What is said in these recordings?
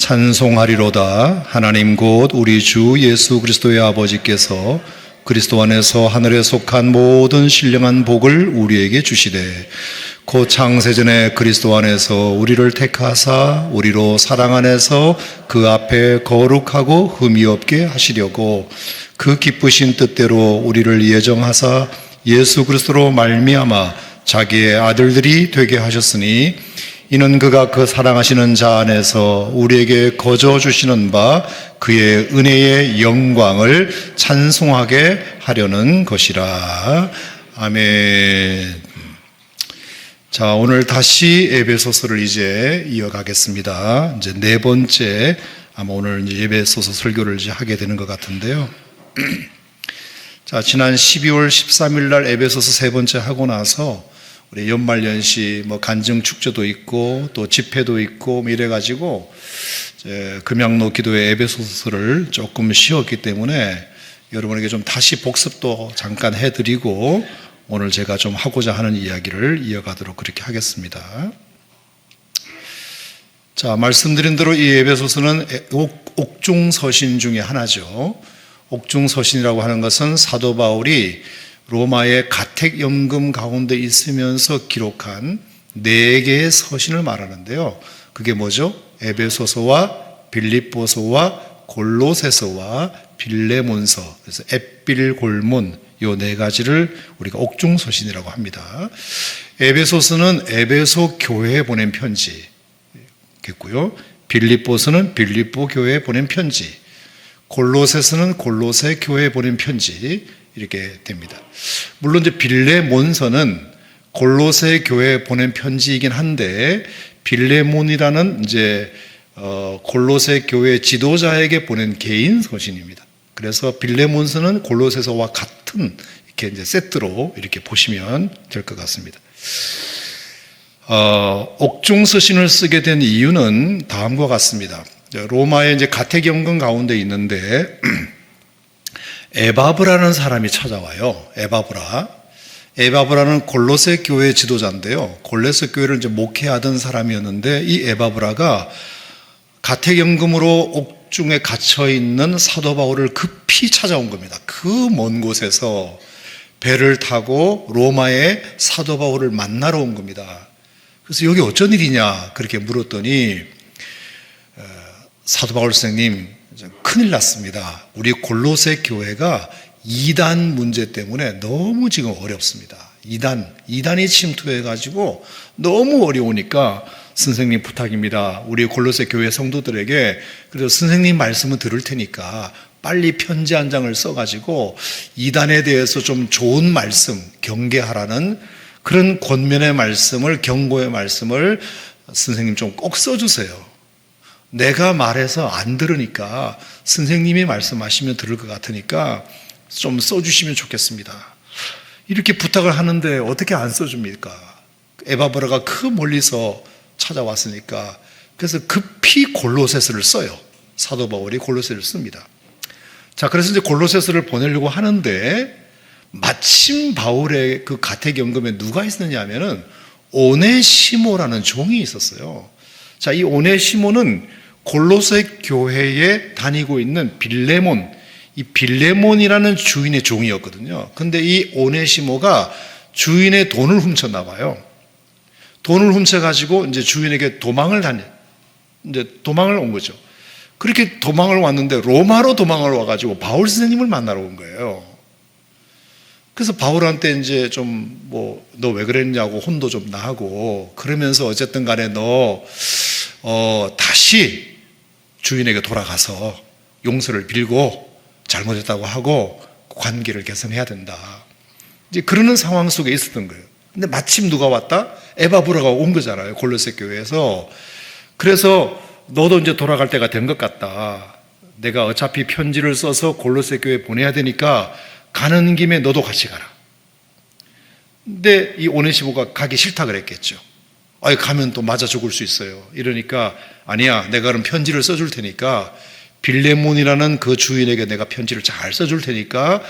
찬송하리로다. 하나님 곧 우리 주 예수 그리스도의 아버지께서 그리스도 안에서 하늘에 속한 모든 신령한 복을 우리에게 주시되 곧 창세전에 그리스도 안에서 우리를 택하사 우리로 사랑 안에서 그 앞에 거룩하고 흠이 없게 하시려고 그 기쁘신 뜻대로 우리를 예정하사 예수 그리스도로 말미암아 자기의 아들들이 되게 하셨으니 이는 그가 그 사랑하시는 자 안에서 우리에게 거저 주시는 바 그의 은혜의 영광을 찬송하게 하려는 것이라. 아멘. 자, 오늘 다시 에베소서를 이제 이어가겠습니다. 이제 네 번째, 아마 오늘 이제 에베소서 설교를 이제 하게 되는 것 같은데요. 자, 지난 12월 13일 날 에베소서 세 번째 하고 나서 우리 연말연시 간증 축제도 있고 또 집회도 있고 이래가지고 금양로 기도회 에베소서를 조금 쉬었기 때문에 여러분에게 좀 다시 복습도 잠깐 해드리고 오늘 제가 좀 하고자 하는 이야기를 이어가도록 그렇게 하겠습니다. 자, 말씀드린 대로 이 에베소서는 옥중서신 중에 하나죠. 옥중서신이라고 하는 것은 사도 바울이 로마의 가택연금 가운데 있으면서 기록한 4개의 서신을 말하는데요. 그게 뭐죠? 에베소서와 빌립보서와 골로새서와 빌레몬서, 그래서 에필골몬 요 4가지를 우리가 옥중서신이라고 합니다. 에베소서는 에베소 교회에 보낸 편지겠고요. 빌립보서는 빌립보 교회에 보낸 편지, 골로새서는 골로새 교회에 보낸 편지 이렇게 됩니다. 물론 이제 빌레몬서는 골로새 교회에 보낸 편지이긴 한데 빌레몬이라는 이제 골로새 교회 지도자에게 보낸 개인 서신입니다. 그래서 빌레몬서는 골로새서와 같은 이렇게 이제 세트로 이렇게 보시면 될 것 같습니다. 옥중서신을 쓰게 된 이유는 다음과 같습니다. 로마의 이제 가택연금 가운데 있는데 에바브라는 사람이 찾아와요. 에바브라는 골로새 교회 지도자인데요. 골로새 교회를 이제 목회하던 사람이었는데 이 에바브라가 가택연금으로 옥중에 갇혀 있는 사도 바울을 급히 찾아온 겁니다. 그 먼 곳에서 배를 타고 로마의 사도 바울을 만나러 온 겁니다. 그래서 여기 어쩐 일이냐 그렇게 물었더니 사도 바울 선생님 큰일 났습니다. 우리 골로새 교회가 이단 문제 때문에 너무 지금 어렵습니다. 이단이 침투해가지고 너무 어려우니까 선생님 부탁입니다. 우리 골로새 교회 성도들에게 그래도 선생님 말씀은 들을 테니까 빨리 편지 한 장을 써가지고 이단에 대해서 좀 좋은 말씀, 경계하라는 그런 권면의 말씀을, 경고의 말씀을 선생님 좀 꼭 써주세요. 내가 말해서 안 들으니까 선생님이 말씀하시면 들을 것 같으니까 좀 써주시면 좋겠습니다. 이렇게 부탁을 하는데 어떻게 안 써줍니까? 에바브라가 그 멀리서 찾아왔으니까. 그래서 급히 골로새서를 써요. 사도 바울이 골로새를 씁니다. 자, 그래서 이제 골로새서를 보내려고 하는데 마침 바울의 그 가택연금에 누가 있었느냐 하면은 오네시모라는 종이 있었어요. 자, 이 오네시모는 골로새 교회에 다니고 있는 빌레몬, 이 빌레몬이라는 주인의 종이었거든요. 근데 이 오네시모가 주인의 돈을 훔쳤나 봐요. 돈을 훔쳐가지고 이제 주인에게 도망을 온 거죠. 그렇게 도망을 왔는데 로마로 도망을 와가지고 바울 선생님을 만나러 온 거예요. 그래서 바울한테 이제 좀 너 왜 그랬냐고 혼도 좀 나고 그러면서 어쨌든 간에 너 다시 주인에게 돌아가서 용서를 빌고 잘못했다고 하고 관계를 개선해야 된다. 이제 그러는 상황 속에 있었던 거예요. 근데 마침 누가 왔다? 에바브라가 온 거잖아요. 골로새 교회에서. 그래서 너도 이제 돌아갈 때가 된 것 같다. 내가 어차피 편지를 써서 골로새 교회에 보내야 되니까 가는 김에 너도 같이 가라. 근데 이 오네시모가 가기 싫다 그랬겠죠. 가면 또 맞아 죽을 수 있어요. 이러니까 아니야, 내가 그럼 편지를 써줄 테니까 빌레몬이라는 그 주인에게 내가 편지를 잘 써줄 테니까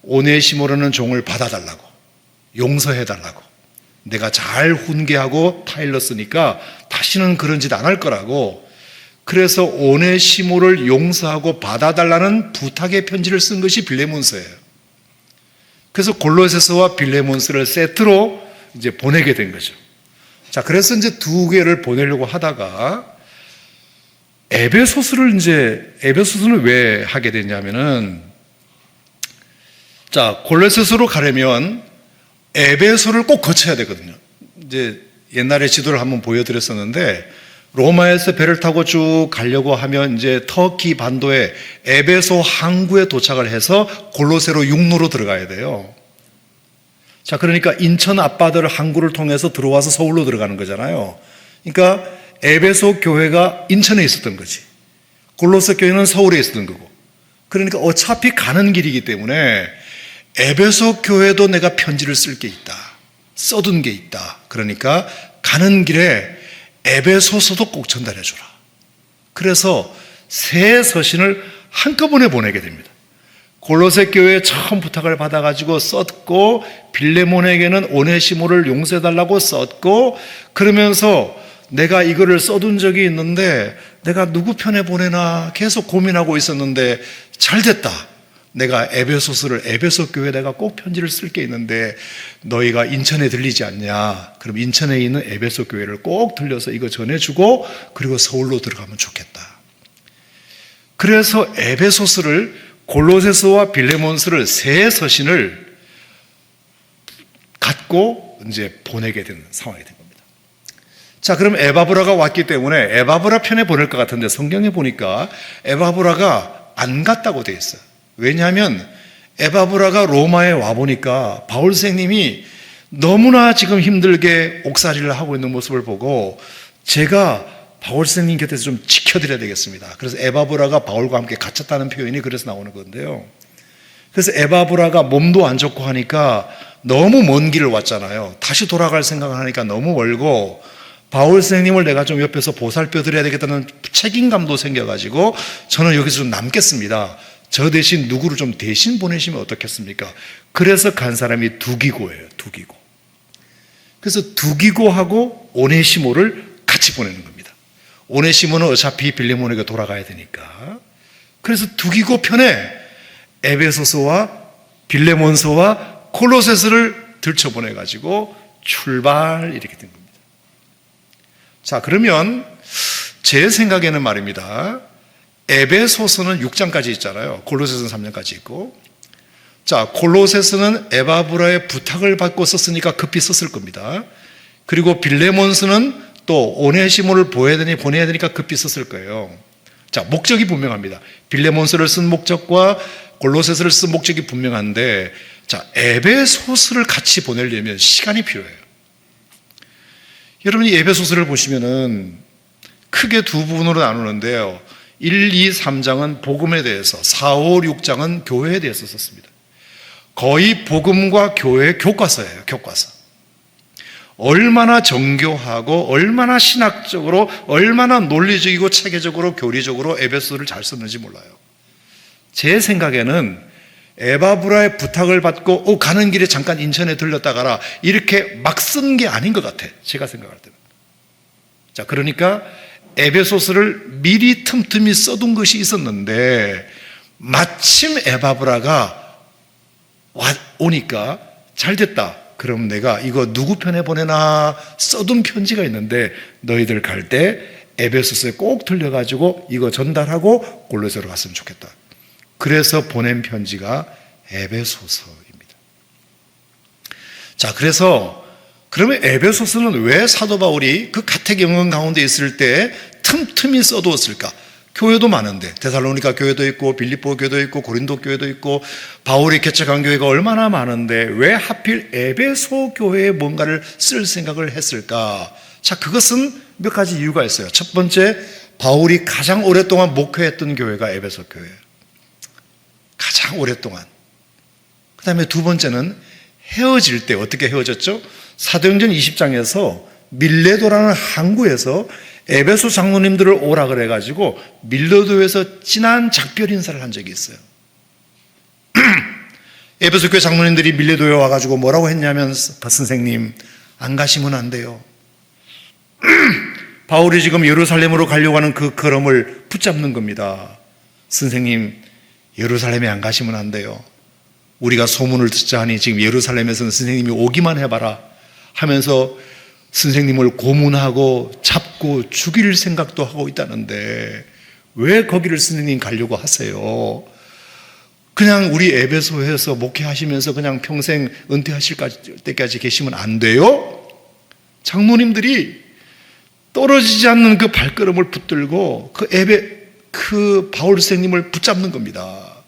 오네시모라는 종을 받아달라고, 용서해달라고, 내가 잘 훈계하고 타일렀으니까 다시는 그런 짓 안 할 거라고 그래서 오네시모를 용서하고 받아달라는 부탁의 편지를 쓴 것이 빌레몬서예요. 그래서 골로새서와 빌레몬서를 세트로 이제 보내게 된 거죠. 자, 그래서 이제 두 개를 보내려고 하다가 에베소서는 왜 하게 됐냐면은, 자, 골로새서로 가려면 에베소를 꼭 거쳐야 되거든요. 이제 옛날에 지도를 한번 보여드렸었는데, 로마에서 배를 타고 쭉 가려고 하면 이제 터키 반도의 에베소 항구에 도착을 해서 골로새로 육로로 들어가야 돼요. 자, 그러니까 인천 앞바다를 항구를 통해서 들어와서 서울로 들어가는 거잖아요. 그러니까 에베소 교회가 인천에 있었던 거지. 골로새 교회는 서울에 있었던 거고. 그러니까 어차피 가는 길이기 때문에 에베소 교회도 내가 편지를 쓸 게 있다. 써둔 게 있다. 그러니까 가는 길에 에베소서도 꼭 전달해 주라. 그래서 세 서신을 한꺼번에 보내게 됩니다. 골로새 교회에 처음 부탁을 받아가지고 썼고, 빌레몬에게는 오네시모를 용서해달라고 썼고, 그러면서 내가 이거를 써둔 적이 있는데 내가 누구 편에 보내나 계속 고민하고 있었는데 잘 됐다. 내가 에베소 교회에 내가 꼭 편지를 쓸 게 있는데 너희가 인천에 들리지 않냐? 그럼 인천에 있는 에베소 교회를 꼭 들려서 이거 전해주고 그리고 서울로 들어가면 좋겠다. 그래서 에베소서를, 골로새서와 빌레몬서를 세 서신을 갖고 이제 보내게 된 상황이 된 겁니다. 자, 그럼 에바브라가 왔기 때문에 에바브라 편에 보낼 것 같은데 성경에 보니까 에바브라가 안 갔다고 돼 있어요. 왜냐하면 에바브라가 로마에 와보니까 바울 선생님이 너무나 지금 힘들게 옥살이를 하고 있는 모습을 보고 제가 바울 선생님 곁에서 좀 지켜드려야 되겠습니다. 그래서 에바브라가 바울과 함께 갇혔다는 표현이 그래서 나오는 건데요. 그래서 에바브라가 몸도 안 좋고 하니까 너무 먼 길을 왔잖아요. 다시 돌아갈 생각을 하니까 너무 멀고 바울 선생님을 내가 좀 옆에서 보살펴 드려야 되겠다는 책임감도 생겨가지고 저는 여기서 좀 남겠습니다. 저 대신 누구를 좀 대신 보내시면 어떻겠습니까? 그래서 간 사람이 두기고예요. 두기고. 그래서 두기고하고 오네시모를 같이 보내는 겁니다. 오네시모는 어차피 빌레몬에게 돌아가야 되니까. 그래서 두기고 편에 에베소서와 빌레몬서와 콜로새서를 들춰보내가지고 출발 이렇게 된 겁니다. 자, 그러면 제 생각에는 말입니다. 에베소서는 6장까지 있잖아요. 골로새서는 3장까지 있고. 자, 골로새서는 에바브라의 부탁을 받고 썼으니까 급히 썼을 겁니다. 그리고 빌레몬서는 또 오네시모를 보내야 되니까 급히 썼을 거예요. 자, 목적이 분명합니다. 빌레몬서를 쓴 목적과 골로새서를 쓴 목적이 분명한데, 자, 에베소서를 같이 보내려면 시간이 필요해요. 여러분이 에베소서를 보시면은 크게 두 부분으로 나누는데요. 1, 2, 3장은 복음에 대해서, 4, 5, 6장은 교회에 대해서 썼습니다. 거의 복음과 교회의 교과서예요. 교과서. 얼마나 정교하고 얼마나 신학적으로 얼마나 논리적이고 체계적으로 교리적으로 에베소서를 잘 썼는지 몰라요. 제 생각에는 에바브라의 부탁을 받고 가는 길에 잠깐 인천에 들렸다 가라 이렇게 막 쓴 게 아닌 것 같아. 제가 생각할 때는. 자, 그러니까 에베소서를 미리 틈틈이 써둔 것이 있었는데 마침 에바브라가 오니까 잘 됐다. 그럼 내가 이거 누구 편에 보내나 써둔 편지가 있는데 너희들 갈 때 에베소서에 꼭 들려가지고 이거 전달하고 골로새로 갔으면 좋겠다. 그래서 보낸 편지가 에베소서입니다. 자, 그래서 그러면 에베소서는 왜 사도 바울이 그 가택연금 가운데 있을 때 틈틈이 써두었을까? 교회도 많은데 데살로니가 교회도 있고 빌립보 교회도 있고 고린도 교회도 있고 바울이 개척한 교회가 얼마나 많은데 왜 하필 에베소 교회에 뭔가를 쓸 생각을 했을까? 자, 그것은 몇 가지 이유가 있어요. 첫 번째, 바울이 가장 오랫동안 목회했던 교회가 에베소 교회예요. 가장 오랫동안. 그 다음에 두 번째는 헤어질 때 어떻게 헤어졌죠? 사도행전 20장에서 밀레도라는 항구에서 에베소 장로님들을 오라 그래가지고 밀레도에서 진한 작별 인사를 한 적이 있어요. 에베소 교회 장로님들이 밀레도에 와가지고 뭐라고 했냐면 선생님 안 가시면 안 돼요. 바울이 지금 예루살렘으로 가려고 하는 그 걸음을 붙잡는 겁니다. 선생님, 예루살렘에 안 가시면 안 돼요. 우리가 소문을 듣자 하니 지금 예루살렘에서는 선생님이 오기만 해봐라 하면서 선생님을 고문하고 잡고 죽일 생각도 하고 있다는데 왜 거기를 선생님 가려고 하세요? 그냥 우리 에베소에서 목회하시면서 그냥 평생 은퇴하실 때까지 계시면 안 돼요? 장로님들이 떨어지지 않는 그 발걸음을 붙들고 그 바울 선생님을 붙잡는 겁니다.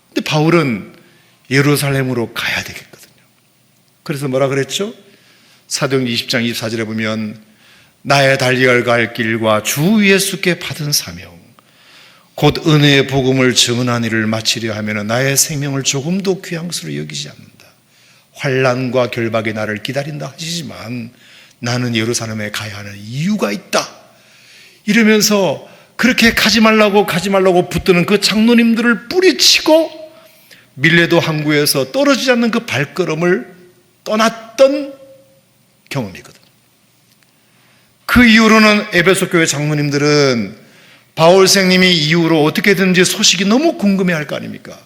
근데 바울은 예루살렘으로 가야 되겠거든요. 그래서 뭐라 그랬죠? 사도행전 20장 24절에 보면 나의 달려야 갈 길과 주 예수께 받은 사명 곧 은혜의 복음을 증언한 일을 마치려 하면 나의 생명을 조금도 귀양스로 여기지 않는다. 환난과 결박이 나를 기다린다 하시지만 나는 예루살렘에 가야 하는 이유가 있다. 이러면서 그렇게 가지 말라고 붙드는 그 장로님들을 뿌리치고 밀레도 항구에서 떨어지지 않는 그 발걸음을 떠났던 경험이거든. 그 이후로는 에베소 교회 장로님들은 바울 선생님이 이후로 어떻게든지 소식이 너무 궁금해할 거 아닙니까?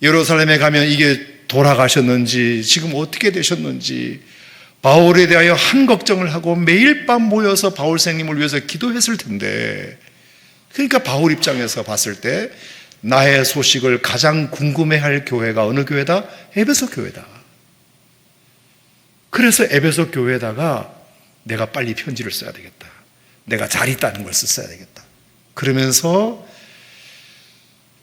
예루살렘에 가면 이게 돌아가셨는지 지금 어떻게 되셨는지 바울에 대하여 한 걱정을 하고 매일 밤 모여서 바울 선생님을 위해서 기도했을 텐데, 그러니까 바울 입장에서 봤을 때 나의 소식을 가장 궁금해할 교회가 어느 교회다? 에베소 교회다. 그래서 에베소 교회에다가 내가 빨리 편지를 써야 되겠다. 내가 잘 있다는 걸 써야 되겠다. 그러면서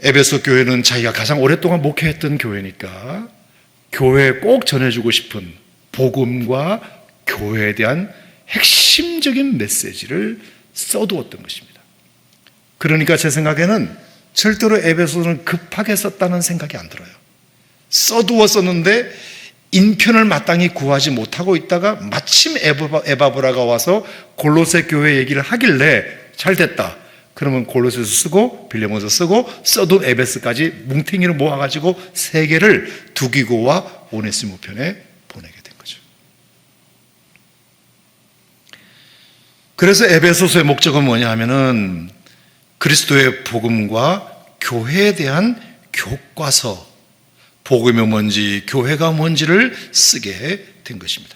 에베소 교회는 자기가 가장 오랫동안 목회했던 교회니까 교회에 꼭 전해주고 싶은 복음과 교회에 대한 핵심적인 메시지를 써두었던 것입니다. 그러니까 제 생각에는 절대로 에베소는 급하게 썼다는 생각이 안 들어요. 써두었었는데 인편을 마땅히 구하지 못하고 있다가 마침 에바브라가 와서 골로새 교회 얘기를 하길래 잘 됐다. 그러면 골로새서 쓰고 빌레몬서 쓰고 써둔 에베소까지 뭉탱이로 모아가지고 세 개를 두기고와 오네시모 편에 보내게 된 거죠. 그래서 에베소서의 목적은 뭐냐 하면은 그리스도의 복음과 교회에 대한 교과서, 복음이 뭔지 교회가 뭔지를 쓰게 된 것입니다.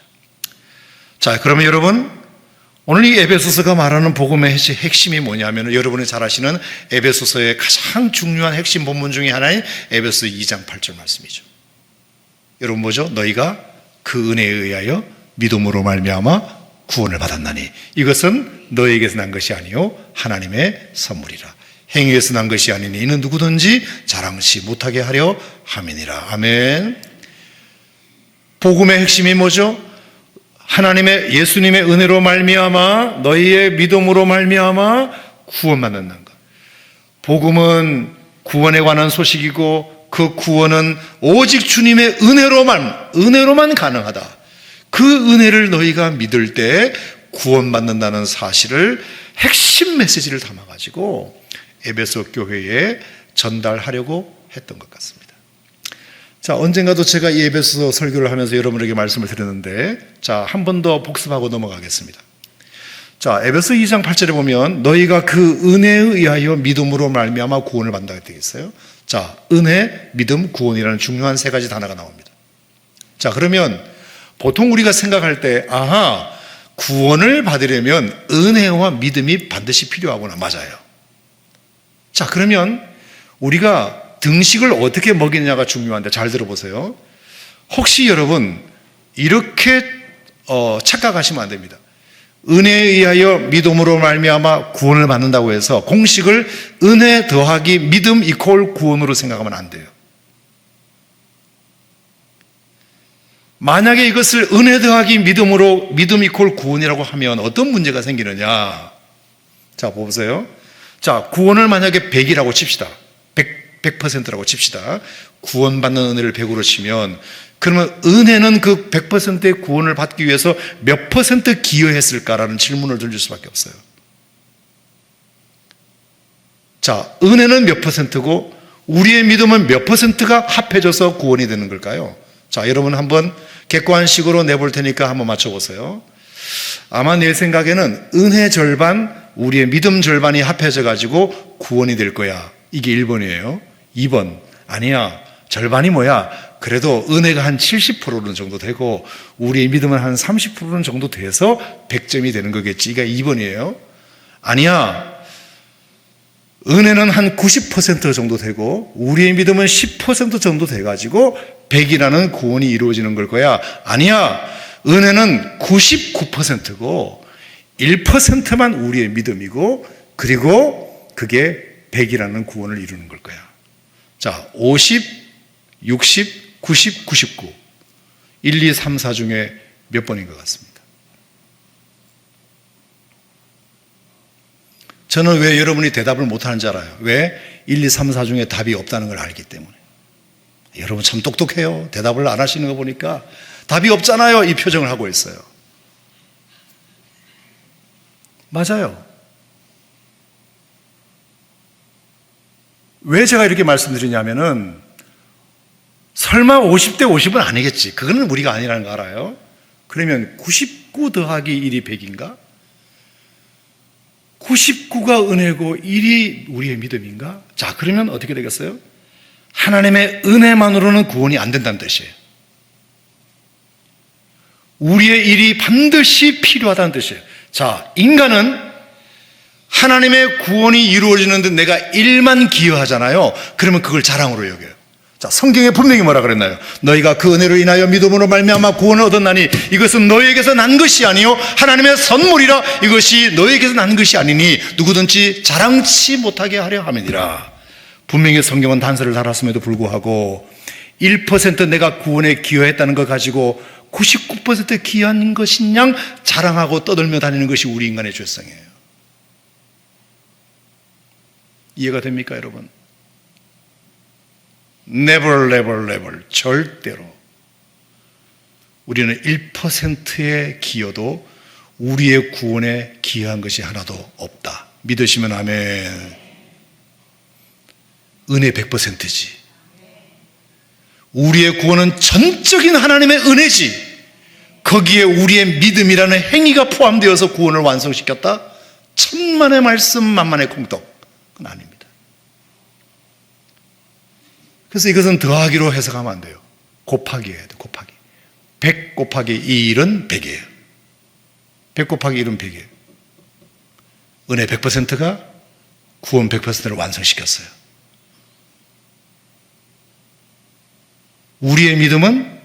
자, 그러면 여러분, 오늘 이 에베소서가 말하는 복음의 핵심이 뭐냐면 여러분이 잘 아시는 에베소서의 가장 중요한 핵심 본문 중에 하나인 에베소 2장 8절 말씀이죠. 여러분 뭐죠? 너희가 그 은혜에 의하여 믿음으로 말미암아 구원을 받았나니 이것은 너희에게서 난 것이 아니요 하나님의 선물이라. 행위에서 난 것이 아니니 이는 누구든지 자랑치 못하게 하려 함이니라. 아멘. 복음의 핵심이 뭐죠? 하나님의 예수님의 은혜로 말미암아 너희의 믿음으로 말미암아 구원받는다는 것. 복음은 구원에 관한 소식이고 그 구원은 오직 주님의 은혜로만 가능하다. 그 은혜를 너희가 믿을 때 구원받는다는 사실을 핵심 메시지를 담아가지고 에베소 교회에 전달하려고 했던 것 같습니다. 자, 언젠가도 제가 이 에베소 설교를 하면서 여러분에게 말씀을 드렸는데, 자, 한 번 더 복습하고 넘어가겠습니다. 자, 에베소 2장 8절에 보면 너희가 그 은혜에 의하여 믿음으로 말미암아 구원을 받는다고 되어 있어요. 자, 은혜, 믿음, 구원이라는 중요한 세 가지 단어가 나옵니다. 자, 그러면 보통 우리가 생각할 때, 아하, 구원을 받으려면 은혜와 믿음이 반드시 필요하구나. 맞아요. 자, 그러면 우리가 등식을 어떻게 먹이느냐가 중요한데 잘 들어보세요. 혹시 여러분 이렇게 착각하시면 안 됩니다. 은혜에 의하여 믿음으로 말미암아 구원을 받는다고 해서 공식을 은혜 더하기 믿음 이퀄 구원으로 생각하면 안 돼요. 만약에 이것을 은혜 더하기 믿음으로 믿음 이퀄 구원이라고 하면 어떤 문제가 생기느냐. 자, 보세요. 자, 구원을 만약에 100이라고 칩시다. 100%라고 칩시다. 구원받는 은혜를 100으로 치면 그러면 은혜는 그 100%의 구원을 받기 위해서 몇 퍼센트 기여했을까라는 질문을 던질 수밖에 없어요. 자, 은혜는 몇 퍼센트고 우리의 믿음은 몇 퍼센트가 합해져서 구원이 되는 걸까요? 자, 여러분 한번 객관식으로 내볼 테니까 한번 맞춰보세요. 아마 내 생각에는 은혜 절반, 우리의 믿음 절반이 합해져 가지고 구원이 될 거야. 이게 1번이에요. 2번, 아니야. 절반이 뭐야? 그래도 은혜가 한 70% 정도 되고 우리의 믿음은 한 30% 정도 돼서 100점이 되는 거겠지. 이게 2번이에요. 아니야. 은혜는 한 90% 정도 되고 우리의 믿음은 10% 정도 돼가지고 100이라는 구원이 이루어지는 걸 거야. 아니야. 은혜는 99%고 1%만 우리의 믿음이고 그리고 그게 100이라는 구원을 이루는 걸 거야. 자, 50, 60, 90, 99. 1, 2, 3, 4 중에 몇 번인 것 같습니다. 저는 왜 여러분이 대답을 못하는지 알아요. 왜? 1, 2, 3, 4 중에 답이 없다는 걸 알기 때문에. 여러분 참 똑똑해요. 대답을 안 하시는 거 보니까 답이 없잖아요. 이 표정을 하고 있어요. 맞아요. 왜 제가 이렇게 말씀드리냐면은 설마 50대 50은 아니겠지. 그거는 우리가 아니라는 거 알아요. 그러면 99 더하기 1이 100인가? 99가 은혜고 1이 우리의 믿음인가? 자, 그러면 어떻게 되겠어요? 하나님의 은혜만으로는 구원이 안 된다는 뜻이에요. 우리의 일이 반드시 필요하다는 뜻이에요. 자, 인간은 하나님의 구원이 이루어지는데 내가 일만 기여하잖아요. 그러면 그걸 자랑으로 여겨요. 자, 성경에 분명히 뭐라 그랬나요? 너희가 그 은혜로 인하여 믿음으로 말미암아 구원을 얻었나니 이것은 너희에게서 난 것이 아니요 하나님의 선물이라. 이것이 너희에게서 난 것이 아니니 누구든지 자랑치 못하게 하려 함이니라. 분명히 성경은 단서를 달았음에도 불구하고 1% 내가 구원에 기여했다는 것 가지고 99% 기여한 것인 양 자랑하고 떠들며 다니는 것이 우리 인간의 죄성이에요. 이해가 됩니까, 여러분? Never, never, never. 절대로. 우리는 1%의 기여도 우리의 구원에 기여한 것이 하나도 없다. 믿으시면 아멘. 은혜 100%지. 우리의 구원은 전적인 하나님의 은혜지. 거기에 우리의 믿음이라는 행위가 포함되어서 구원을 완성시켰다? 천만의 말씀 만만의 공덕. 그건 아닙니다. 그래서 이것은 더하기로 해석하면 안 돼요. 곱하기 해야 돼요. 곱하기. 100 곱하기 1은 100이에요. 100 곱하기 1은 100이에요. 은혜 100%가 구원 100%를 완성시켰어요. 우리의 믿음은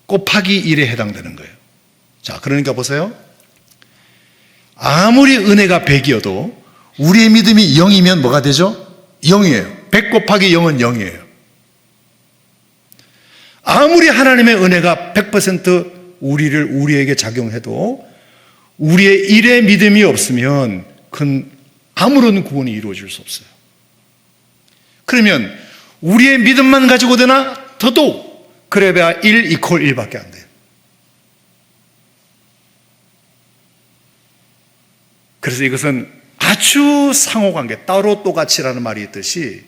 곱하기 1에 해당되는 거예요. 자, 그러니까 보세요. 아무리 은혜가 100이어도 우리의 믿음이 0이면 뭐가 되죠? 0이에요. 100 곱하기 0은 0이에요. 아무리 하나님의 은혜가 100% 우리에게 작용해도 우리의 일의 믿음이 없으면 그건 아무런 구원이 이루어질 수 없어요. 그러면 우리의 믿음만 가지고 되나? 더더욱 그래봐야 1 이퀄 1밖에 안 돼요. 그래서 이것은 아주 상호관계, 따로 또같이라는 말이 있듯이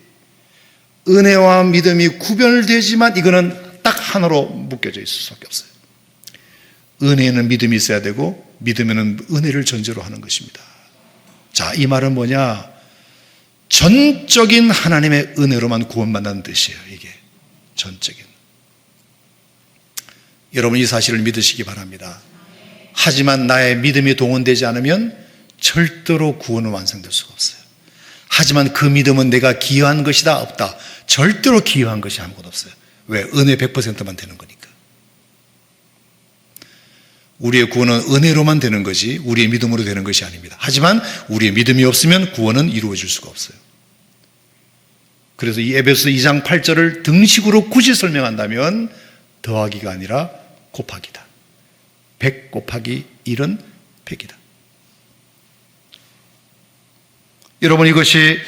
은혜와 믿음이 구별되지만 이거는 딱 하나로 묶여져 있을 수밖에 없어요. 은혜에는 믿음이 있어야 되고 믿음에는 은혜를 전제로 하는 것입니다. 자, 이 말은 뭐냐? 전적인 하나님의 은혜로만 구원받는 뜻이에요. 이게 전적인. 여러분 이 사실을 믿으시기 바랍니다. 하지만 나의 믿음이 동원되지 않으면 절대로 구원은 완성될 수가 없어요. 하지만 그 믿음은 내가 기여한 것이다 없다. 절대로 기여한 것이 아무것도 없어요. 왜? 은혜 100%만 되는 거니까. 우리의 구원은 은혜로만 되는 거지 우리의 믿음으로 되는 것이 아닙니다. 하지만 우리의 믿음이 없으면 구원은 이루어질 수가 없어요. 그래서 이 에베소 2장 8절을 등식으로 굳이 설명한다면 더하기가 아니라 곱하기다. 100 곱하기 1은 100이다. 여러분 이것이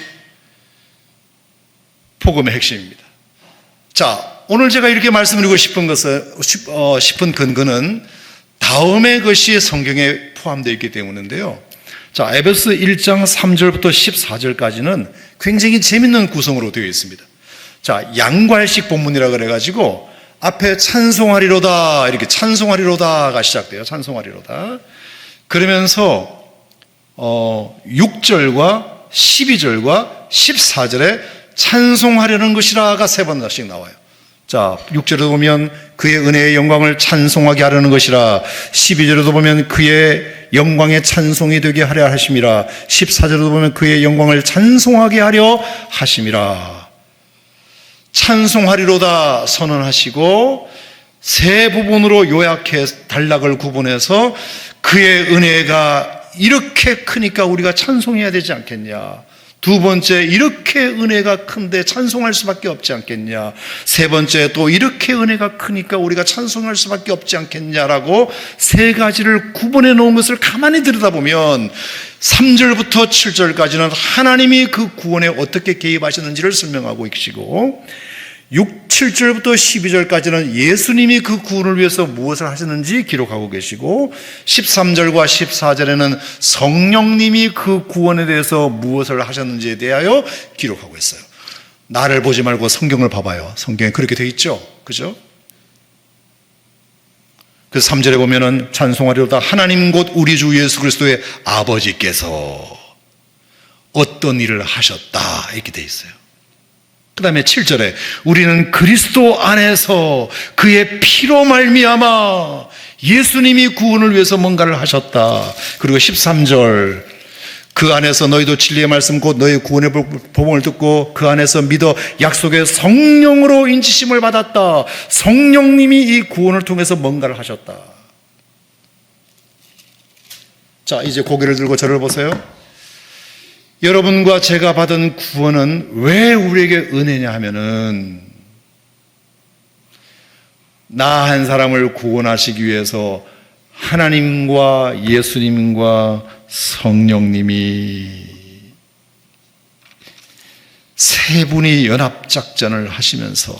복음의 핵심입니다. 자, 오늘 제가 이렇게 말씀드리고 싶은 근거는 다음의 것이 성경에 포함되어 있기 때문인데요. 자, 에베소 1장 3절부터 14절까지는 굉장히 재밌는 구성으로 되어 있습니다. 자, 양괄식 본문이라 그래가지고 앞에 찬송하리로다, 이렇게 찬송하리로다가 시작돼요. 찬송하리로다. 그러면서 6절과 12절과 14절에 찬송하려는 것이라가 3번씩 나와요. 자, 6절에도 보면 그의 은혜의 영광을 찬송하게 하려는 것이라, 12절에도 보면 그의 영광의 찬송이 되게 하려 하심이라, 14절에도 보면 그의 영광을 찬송하게 하려 하심이라. 찬송하리로다 선언하시고 세 부분으로 요약해 단락을 구분해서 그의 은혜가 이렇게 크니까 우리가 찬송해야 되지 않겠냐, 두 번째, 이렇게 은혜가 큰데 찬송할 수밖에 없지 않겠냐, 세 번째, 또 이렇게 은혜가 크니까 우리가 찬송할 수밖에 없지 않겠냐라고 세 가지를 구분해 놓은 것을 가만히 들여다보면 3절부터 7절까지는 하나님이 그 구원에 어떻게 개입하셨는지를 설명하고 계시고, 7절부터 12절까지는 예수님이 그 구원을 위해서 무엇을 하셨는지 기록하고 계시고, 13절과 14절에는 성령님이 그 구원에 대해서 무엇을 하셨는지에 대하여 기록하고 있어요. 나를 보지 말고 성경을 봐봐요. 성경에 그렇게 되어 있죠. 그죠? 그래서 3절에 보면은 찬송하리로다 하나님 곧 우리 주 예수 그리스도의 아버지께서 어떤 일을 하셨다, 이렇게 되어 있어요. 그 다음에 7절에 우리는 그리스도 안에서 그의 피로 말미암아, 예수님이 구원을 위해서 뭔가를 하셨다. 그리고 13절 그 안에서 너희도 진리의 말씀 곧 너희 구원의 복음을 듣고 그 안에서 믿어 약속의 성령으로 인치심을 받았다. 성령님이 이 구원을 통해서 뭔가를 하셨다. 자, 이제 고개를 들고 저를 보세요. 여러분과 제가 받은 구원은 왜 우리에게 은혜냐 하면은, 나 한 사람을 구원하시기 위해서 하나님과 예수님과 성령님이 세 분이 연합작전을 하시면서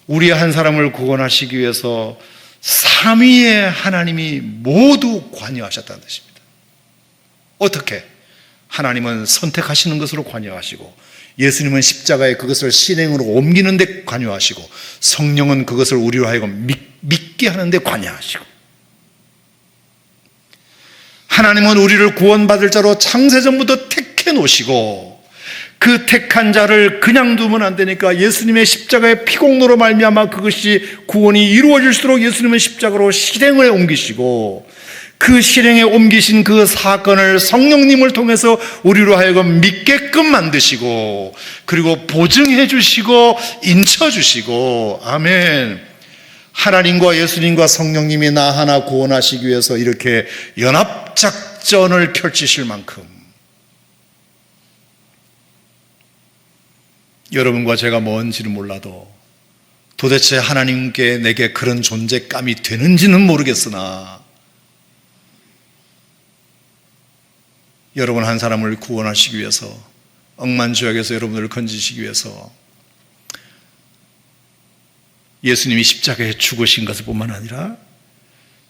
우리 한 사람을 구원하시기 위해서 삼위의 하나님이 모두 관여하셨다는 뜻입니다. 어떻게? 하나님은 선택하시는 것으로 관여하시고, 예수님은 십자가에 그것을 실행으로 옮기는 데 관여하시고, 성령은 그것을 우리로 하여금 믿게 하는 데 관여하시고, 하나님은 우리를 구원받을 자로 창세전부터 택해 놓으시고, 그 택한 자를 그냥 두면 안 되니까 예수님의 십자가의 피공로로 말미암아 그것이 구원이 이루어질수록 예수님은 십자가로 실행을 옮기시고, 그 실행에 옮기신 그 사건을 성령님을 통해서 우리로 하여금 믿게끔 만드시고, 그리고 보증해 주시고 인쳐 주시고, 아멘. 하나님과 예수님과 성령님이 나 하나 구원하시기 위해서 이렇게 연합작전을 펼치실 만큼 여러분과 제가 뭔지는 몰라도 도대체 하나님께 내게 그런 존재감이 되는지는 모르겠으나, 여러분 한 사람을 구원하시기 위해서, 억만죄악에서 여러분을 건지시기 위해서 예수님이 십자가에 죽으신 것을 뿐만 아니라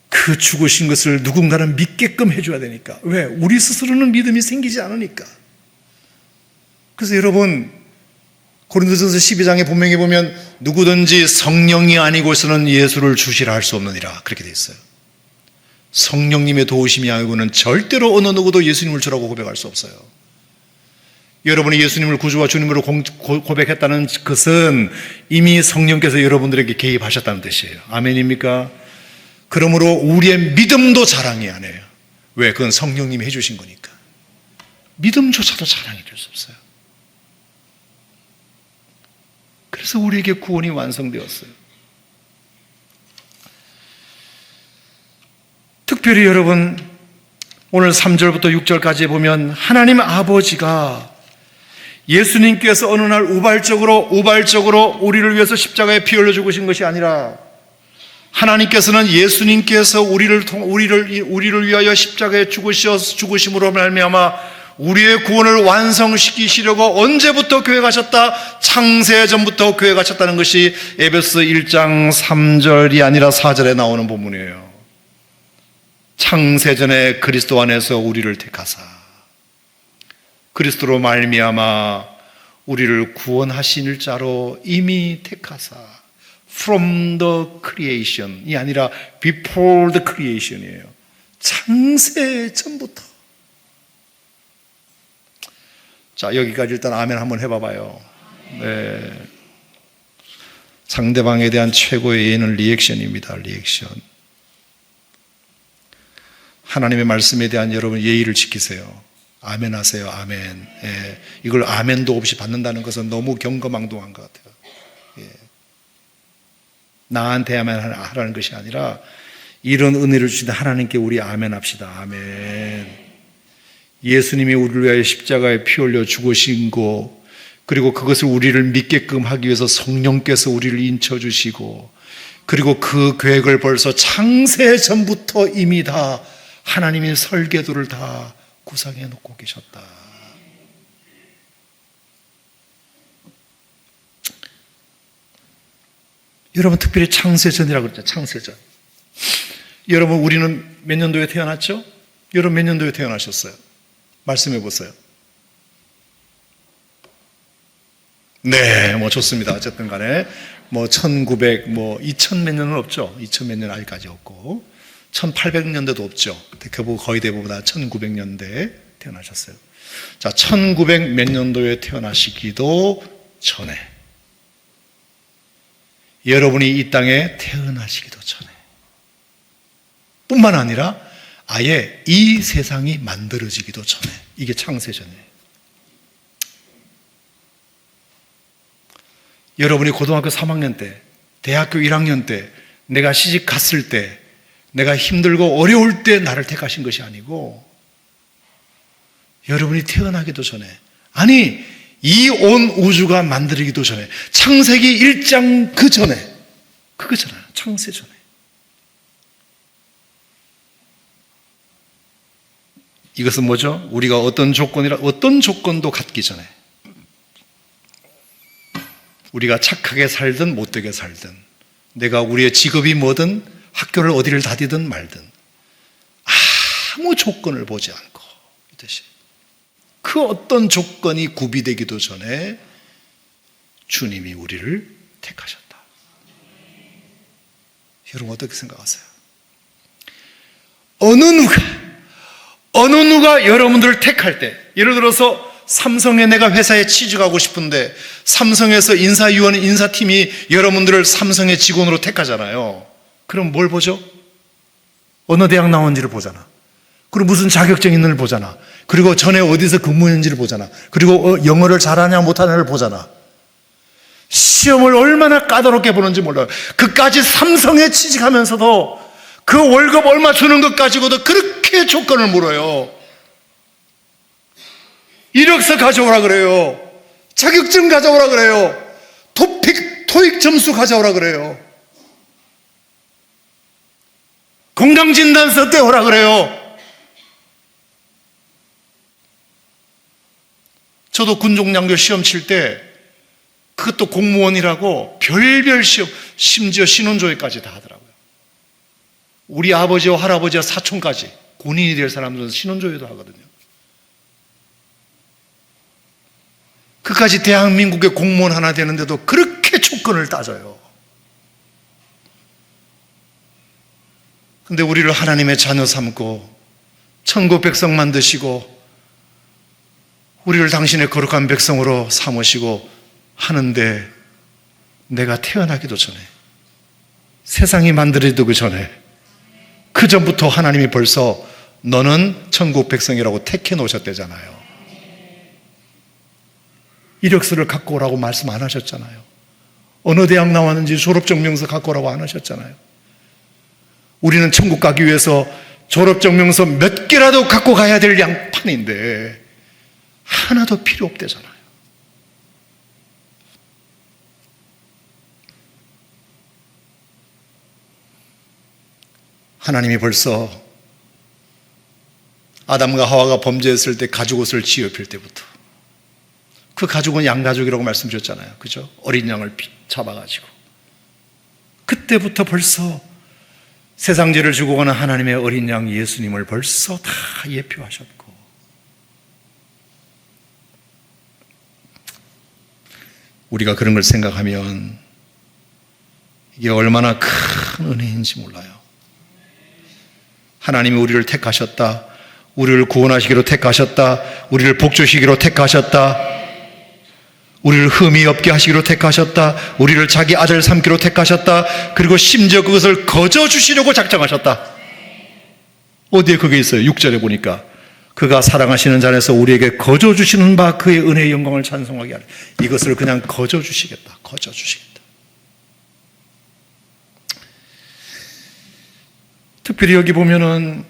그 죽으신 것을 누군가는 믿게끔 해줘야 되니까. 왜? 우리 스스로는 믿음이 생기지 않으니까. 그래서 여러분, 고린도전서 12장에 분명히 보면 누구든지 성령이 아니고서는 예수를 주시라 할 수 없느니라, 그렇게 돼 있어요. 성령님의 도우심이 아니고는 절대로 어느 누구도 예수님을 주라고 고백할 수 없어요. 여러분이 예수님을 구주와 주님으로 고백했다는 것은 이미 성령께서 여러분들에게 개입하셨다는 뜻이에요. 아멘입니까? 그러므로 우리의 믿음도 자랑이 아니에요. 왜? 그건 성령님이 해주신 거니까. 믿음조차도 자랑이 될 수 없어요. 그래서 우리에게 구원이 완성되었어요. 특별히 여러분, 오늘 3절부터 6절까지 보면 하나님 아버지가 예수님께서 어느 날 우발적으로 우리를 위해서 십자가에 피 흘려 죽으신 것이 아니라, 하나님께서는 예수님께서 우리를 위하여 십자가에 죽으심으로 말미암아 우리의 구원을 완성시키시려고 언제부터 계획하셨다? 창세전부터 계획하셨다는 것이 에베소 1장 3절이 아니라 4절에 나오는 본문이에요. 창세전에 그리스도 안에서 우리를 택하사 그리스도로 말미암아 우리를 구원하신 자로 이미 택하사 from the creation이 아니라 before the creation이에요. 창세 전부터. 자, 여기까지 일단 아멘 한번 해봐봐요. 네. 상대방에 대한 최고의 예는 리액션입니다. 리액션. 하나님의 말씀에 대한 여러분 예의를 지키세요. 아멘 하세요. 아멘. 예. 이걸 아멘도 없이 받는다는 것은 너무 경거망동한 것 같아요. 예. 나한테야만 하라는 것이 아니라 이런 은혜를 주신 하나님께 우리 아멘 합시다. 아멘. 예수님이 우리를 위하여 십자가에 피 흘려 죽으신 거, 그리고 그것을 우리를 믿게끔 하기 위해서 성령께서 우리를 인쳐주시고, 그리고 그 계획을 벌써 창세 전부터 이미 다 하나님의 설계도를 다 구상해 놓고 계셨다. 여러분, 특별히 창세전이라고 그랬죠. 창세전. 여러분, 우리는 몇 년도에 태어났죠? 여러분 몇 년도에 태어나셨어요? 말씀해 보세요. 네, 좋습니다. 어쨌든 간에 1900, 2000 몇 년은 없죠. 2000 몇 년 아직까지 없고 1800년대도 없죠. 거의 대부분 다 1900년대에 태어나셨어요. 자, 1900 몇 년도에 태어나시기도 전에, 여러분이 이 땅에 태어나시기도 전에, 뿐만 아니라 아예 이 세상이 만들어지기도 전에, 이게 창세전이에요. 여러분이 고등학교 3학년 때, 대학교 1학년 때, 내가 시집 갔을 때, 내가 힘들고 어려울 때 나를 택하신 것이 아니고, 여러분이 태어나기도 전에, 아니 이 온 우주가 만들어지기도 전에, 창세기 1장 그 전에, 그거잖아요. 창세 전에. 이것은 뭐죠? 우리가 어떤 조건도 갖기 전에, 우리가 착하게 살든 못되게 살든, 내가 우리의 직업이 뭐든 학교를 어디를 다니든 말든 아무 조건을 보지 않고, 이 뜻이, 그 어떤 조건이 구비되기도 전에 주님이 우리를 택하셨다. 여러분 어떻게 생각하세요? 어느 누가 여러분들을 택할 때, 예를 들어서 삼성에 내가 회사에 취직하고 싶은데 삼성에서 인사팀이 여러분들을 삼성의 직원으로 택하잖아요. 그럼 뭘 보죠? 어느 대학 나온지를 보잖아. 그리고 무슨 자격증 있는지를 보잖아. 그리고 전에 어디서 근무했는지를 보잖아. 그리고 영어를 잘하냐 못하냐를 보잖아. 시험을 얼마나 까다롭게 보는지 몰라요. 그까지 삼성에 취직하면서도 그 월급 얼마 주는 것 가지고도 그렇게 조건을 물어요. 이력서 가져오라 그래요. 자격증 가져오라 그래요. 토익 점수 가져오라 그래요. 건강진단서 떼오라 그래요. 저도 군종량교 시험 칠 때, 그것도 공무원이라고 별별 시험, 심지어 신혼조회까지 다 하더라고요. 우리 아버지와 할아버지와 사촌까지, 군인이 될 사람들은 신혼조회도 하거든요. 그까지 대한민국의 공무원 하나 되는데도 그렇게 조건을 따져요. 근데 우리를 하나님의 자녀 삼고 천국 백성 만드시고 우리를 당신의 거룩한 백성으로 삼으시고 하는데, 내가 태어나기도 전에, 세상이 만들어지기 전에, 그 전부터 하나님이 벌써 너는 천국 백성이라고 택해 놓으셨대잖아요. 이력서를 갖고 오라고 말씀 안 하셨잖아요. 어느 대학 나왔는지 졸업증명서 갖고 오라고 안 하셨잖아요. 우리는 천국 가기 위해서 졸업증명서 몇 개라도 갖고 가야 될 양판인데 하나도 필요 없대잖아요. 하나님이 벌써 아담과 하와가 범죄했을 때 가죽옷을 지어입힐 때부터, 그 가죽은 양가죽이라고 말씀드렸잖아요. 그죠? 어린 양을 잡아가지고. 그때부터 벌써 세상 죄를 주고 가는 하나님의 어린 양 예수님을 벌써 다 예표하셨고, 우리가 그런 걸 생각하면 이게 얼마나 큰 은혜인지 몰라요. 하나님이 우리를 택하셨다. 우리를 구원하시기로 택하셨다. 우리를 복주시기로 택하셨다. 우리를 흠이 없게 하시기로 택하셨다. 우리를 자기 아들 삼기로 택하셨다. 그리고 심지어 그것을 거저 주시려고 작정하셨다. 어디에 그게 있어요? 6절에 보니까 그가 사랑하시는 자에서 우리에게 거저 주시는 바 그의 은혜의 영광을 찬송하게 하리. 이것을 그냥 거저 주시겠다. 거저 주시겠다. 특별히 여기 보면은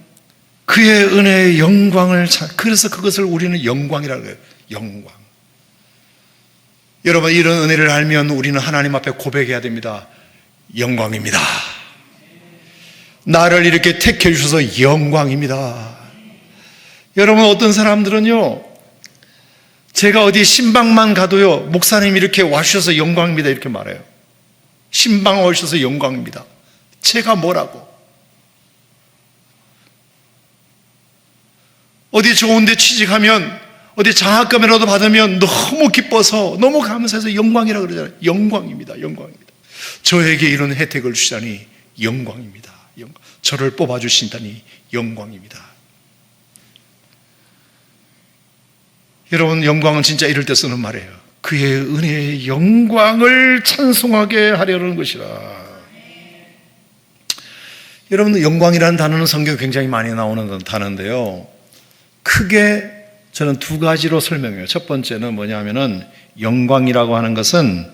그의 은혜의 영광을 그래서 그것을 우리는 영광이라고 해요. 영광. 여러분, 이런 은혜를 알면 우리는 하나님 앞에 고백해야 됩니다. 영광입니다. 나를 이렇게 택해 주셔서 영광입니다. 여러분, 어떤 사람들은요, 제가 어디 신방만 가도요, 목사님 이렇게 와주셔서 영광입니다 이렇게 말해요. 신방 와주셔서 영광입니다. 제가 뭐라고? 어디 좋은 데 취직하면, 어디 장학금이라도 받으면 너무 기뻐서, 너무 감사해서 영광이라고 그러잖아요. 영광입니다. 영광입니다. 저에게 이런 혜택을 주시다니 영광입니다. 영광. 저를 뽑아주신다니 영광입니다. 여러분, 영광은 진짜 이럴 때 쓰는 말이에요. 그의 은혜의 영광을 찬송하게 하려는 것이라. 여러분, 영광이라는 단어는 성경에 굉장히 많이 나오는 단어인데요, 크게 저는 두 가지로 설명해요. 첫 번째는 뭐냐면은, 영광이라고 하는 것은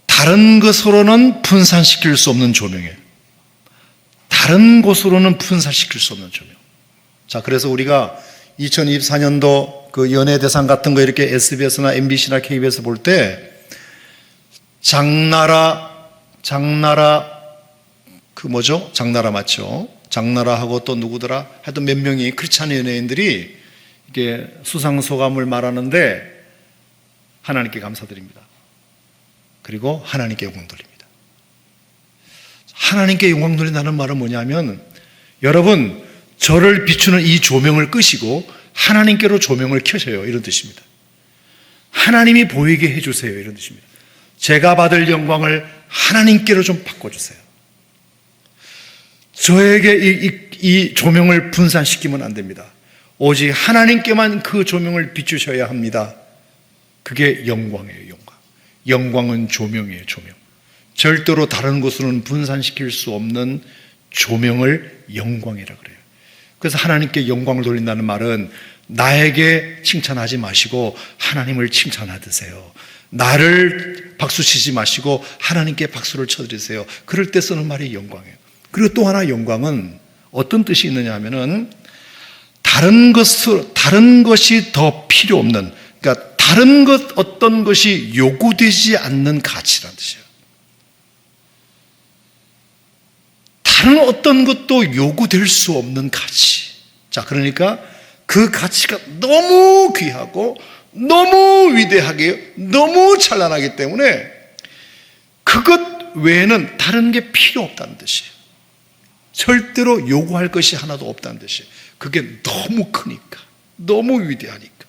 다른 것으로는 분산시킬 수 없는 조명이에요. 다른 곳으로는 분산시킬 수 없는 조명. 자, 그래서 우리가 2024년도 그 연예대상 같은 거 이렇게 SBS나 MBC나 KBS 볼 때 장나라 그 뭐죠? 장나라 맞죠? 장나라하고 또 누구더라? 하여튼 몇 명이 크리스찬 연예인들이 이게 수상소감을 말하는데 하나님께 감사드립니다. 그리고 하나님께 영광 돌립니다. 하나님께 영광 돌린다는 말은 뭐냐면, 여러분, 저를 비추는 이 조명을 끄시고 하나님께로 조명을 켜셔요, 이런 뜻입니다. 하나님이 보이게 해주세요, 이런 뜻입니다. 제가 받을 영광을 하나님께로 좀 바꿔주세요. 저에게 이 조명을 분산시키면 안 됩니다. 오직 하나님께만 그 조명을 비추셔야 합니다. 그게 영광이에요, 영광. 영광은 조명이에요, 조명. 절대로 다른 곳으로는 분산시킬 수 없는 조명을 영광이라 그래요. 그래서 하나님께 영광을 돌린다는 말은 나에게 칭찬하지 마시고 하나님을 칭찬하드세요. 나를 박수치지 마시고 하나님께 박수를 쳐드리세요. 그럴 때 쓰는 말이 영광이에요. 그리고 또 하나 영광은 어떤 뜻이 있느냐 하면은 다른 것이 더 필요 없는, 그러니까 다른 것 어떤 것이 요구되지 않는 가치라는 뜻이에요. 다른 어떤 것도 요구될 수 없는 가치. 자, 그러니까 그 가치가 너무 귀하고 너무 위대하게 너무 찬란하기 때문에 그것 외에는 다른 게 필요 없다는 뜻이에요. 절대로 요구할 것이 하나도 없다는 뜻이에요. 그게 너무 크니까, 너무 위대하니까.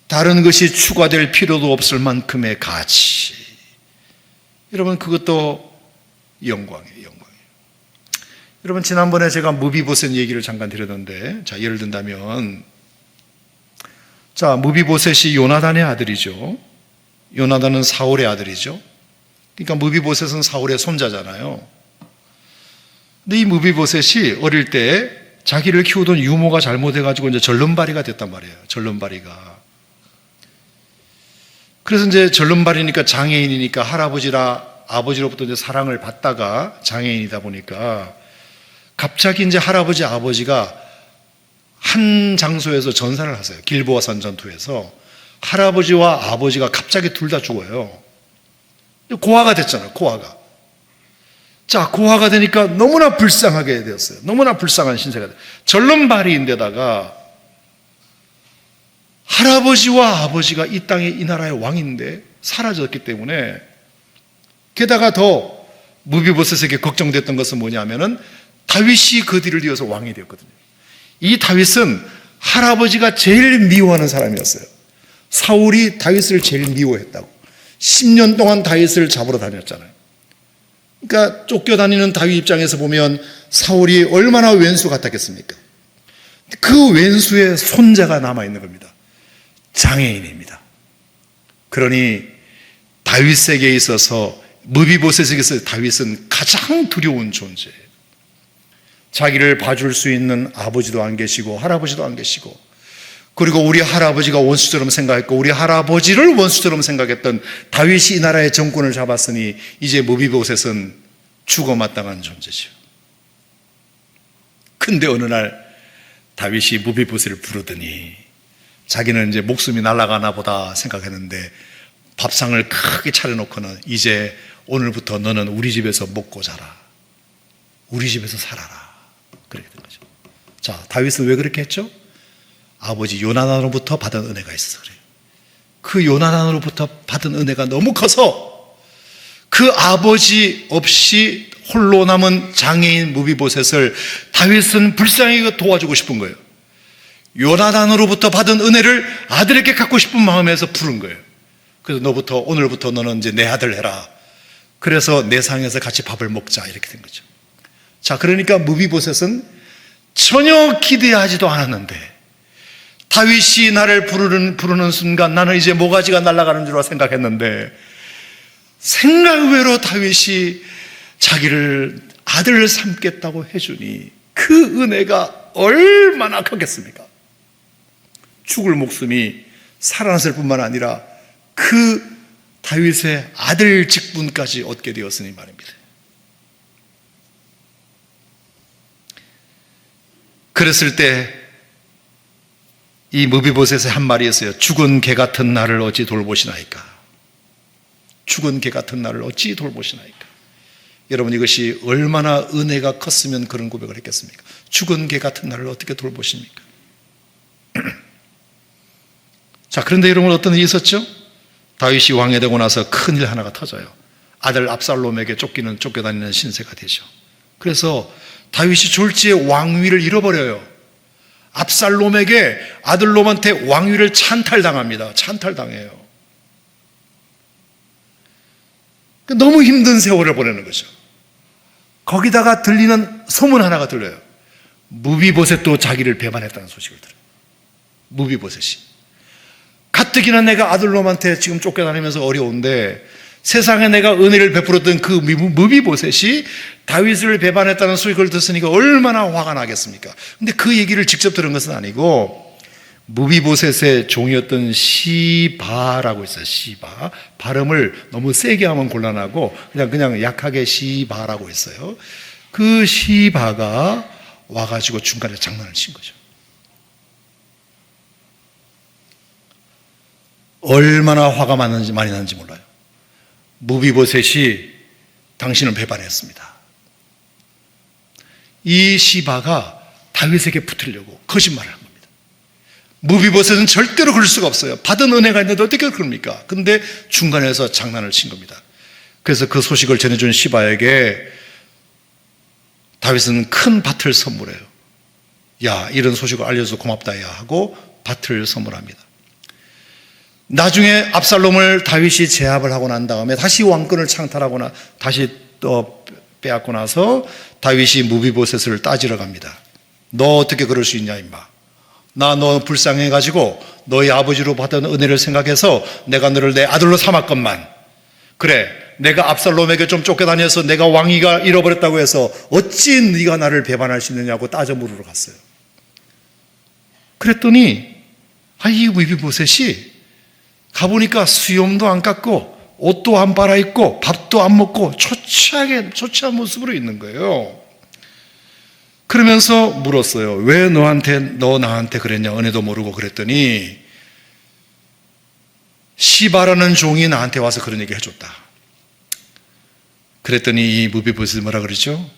다른 것이 추가될 필요도 없을 만큼의 가치. 여러분, 그것도 영광이에요, 영광이에요. 여러분, 지난번에 제가 무비보셋 얘기를 잠깐 드렸는데, 자, 예를 든다면, 자, 무비보셋이 요나단의 아들이죠. 요나단은 사울의 아들이죠. 그러니까 무비보셋은 사울의 손자잖아요. 근데 이 무비보셋이 어릴 때 자기를 키우던 유모가 잘못해가지고 이제 절름발이가 됐단 말이에요. 절름발이가. 그래서 이제 절름발이니까 장애인이니까 아버지로부터 이제 사랑을 받다가 장애인이다 보니까 갑자기 이제 할아버지, 아버지가 한 장소에서 전사를 하세요. 길보아산 전투에서 할아버지와 아버지가 갑자기 둘 다 죽어요. 고아가 됐잖아요, 고아가. 자, 고아가 되니까 너무나 불쌍하게 되었어요. 너무나 불쌍한 신세가 돼요. 절름발이인데다가 할아버지와 아버지가 이 땅의 이 나라의 왕인데 사라졌기 때문에, 게다가 더 무비보셋에게 걱정됐던 것은 뭐냐면은 다윗이 그 뒤를 이어서 왕이 되었거든요. 이 다윗은 할아버지가 제일 미워하는 사람이었어요. 사울이 다윗을 제일 미워했다고. 10년 동안 다윗을 잡으러 다녔잖아요. 그러니까 쫓겨다니는 다윗 입장에서 보면 사울이 얼마나 왼수 같았겠습니까? 그 왼수의 손자가 남아있는 겁니다. 장애인입니다. 그러니 다윗에게 있어서, 무비보셋에게 있어서 다윗은 가장 두려운 존재예요. 자기를 봐줄 수 있는 아버지도 안 계시고 할아버지도 안 계시고, 그리고 우리 할아버지가 원수처럼 생각했고 우리 할아버지를 원수처럼 생각했던 다윗이 이 나라의 정권을 잡았으니 이제 무비보셋은 죽어마땅한 존재죠. 근데 어느 날 다윗이 무비보셋을 부르더니 자기는 이제 목숨이 날아가나 보다 생각했는데 밥상을 크게 차려놓고는 이제 오늘부터 너는 우리 집에서 먹고 자라, 우리 집에서 살아라, 그렇게 된 거죠. 자, 다윗은 왜 그렇게 했죠? 아버지 요나단으로부터 받은 은혜가 있어서 그래요. 그 요나단으로부터 받은 은혜가 너무 커서 그 아버지 없이 홀로 남은 장애인 무비보셋을 다윗은 불쌍히 도와주고 싶은 거예요. 요나단으로부터 받은 은혜를 아들에게 갖고 싶은 마음에서 부른 거예요. 그래서 너부터, 오늘부터 너는 이제 내 아들 해라. 그래서 내 상에서 같이 밥을 먹자, 이렇게 된 거죠. 자, 그러니까 무비보셋은 전혀 기대하지도 않았는데 다윗이 나를 부르는 순간 나는 이제 모가지가 날아가는 줄 생각했는데, 생각외로 다윗이 자기를 아들을 삼겠다고 해주니 그 은혜가 얼마나 크겠습니까? 죽을 목숨이 살아났을 뿐만 아니라 그 다윗의 아들 직분까지 얻게 되었으니 말입니다. 그랬을 때 이 무비보셋의 한 말이 있어요. 죽은 개 같은 나를 어찌 돌보시나이까? 죽은 개 같은 나를 어찌 돌보시나이까? 여러분, 이것이 얼마나 은혜가 컸으면 그런 고백을 했겠습니까? 죽은 개 같은 나를 어떻게 돌보십니까? 자, 그런데 여러분, 어떤 일이 있었죠? 다윗이 왕이 되고 나서 큰일 하나가 터져요. 아들 압살롬에게 쫓겨다니는 신세가 되죠. 그래서 다윗이 졸지에 왕위를 잃어버려요. 압살롬에게, 아들롬한테 왕위를 찬탈당합니다. 찬탈당해요. 너무 힘든 세월을 보내는 거죠. 거기다가 들리는 소문 하나가 들려요. 무비보셋도 자기를 배반했다는 소식을 들어요. 무비보셋이. 가뜩이나 내가 아들롬한테 지금 쫓겨다니면서 어려운데 세상에 내가 은혜를 베풀었던 그 무비보셋이 다윗을 배반했다는 소식을 듣으니까 얼마나 화가 나겠습니까? 근데 그 얘기를 직접 들은 것은 아니고 무비보셋의 종이었던 시바라고 있어요. 시바. 발음을 너무 세게 하면 곤란하고 그냥 약하게 시바라고 있어요. 그 시바가 와가지고 중간에 장난을 친 거죠. 얼마나 화가 많이 났는지 몰라요. 무비보셋이 당신을 배반했습니다. 이 시바가 다윗에게 붙으려고 거짓말을 한 겁니다. 무비보셋은 절대로 그럴 수가 없어요. 받은 은혜가 있는데 어떻게 그럽니까? 근데 중간에서 장난을 친 겁니다. 그래서 그 소식을 전해준 시바에게 다윗은 큰 밭을 선물해요. 야, 이런 소식을 알려줘서 고맙다 야 하고 밭을 선물합니다. 나중에 압살롬을 다윗이 제압을 하고 난 다음에 다시 왕권을 창탈하거나 다시 또 빼앗고 나서 다윗이 무비보셋을 따지러 갑니다. 너 어떻게 그럴 수 있냐 임마. 나 너 불쌍해가지고 너희 아버지로 받은 은혜를 생각해서 내가 너를 내 아들로 삼았건만, 그래 내가 압살롬에게 좀 쫓겨다녀서 내가 왕위가 잃어버렸다고 해서 어찌 네가 나를 배반할 수 있느냐고 따져 물으러 갔어요. 그랬더니 이 무비보셋이 가보니까 수염도 안 깎고 옷도 안 빨아입고 밥도 안 먹고 초췌한 모습으로 있는 거예요. 그러면서 물었어요. 왜 너 나한테 그랬냐? 은혜도 모르고. 그랬더니 시바라는 종이 나한테 와서 그런 얘기 해줬다. 그랬더니 이 무비보셋이 뭐라 그러죠?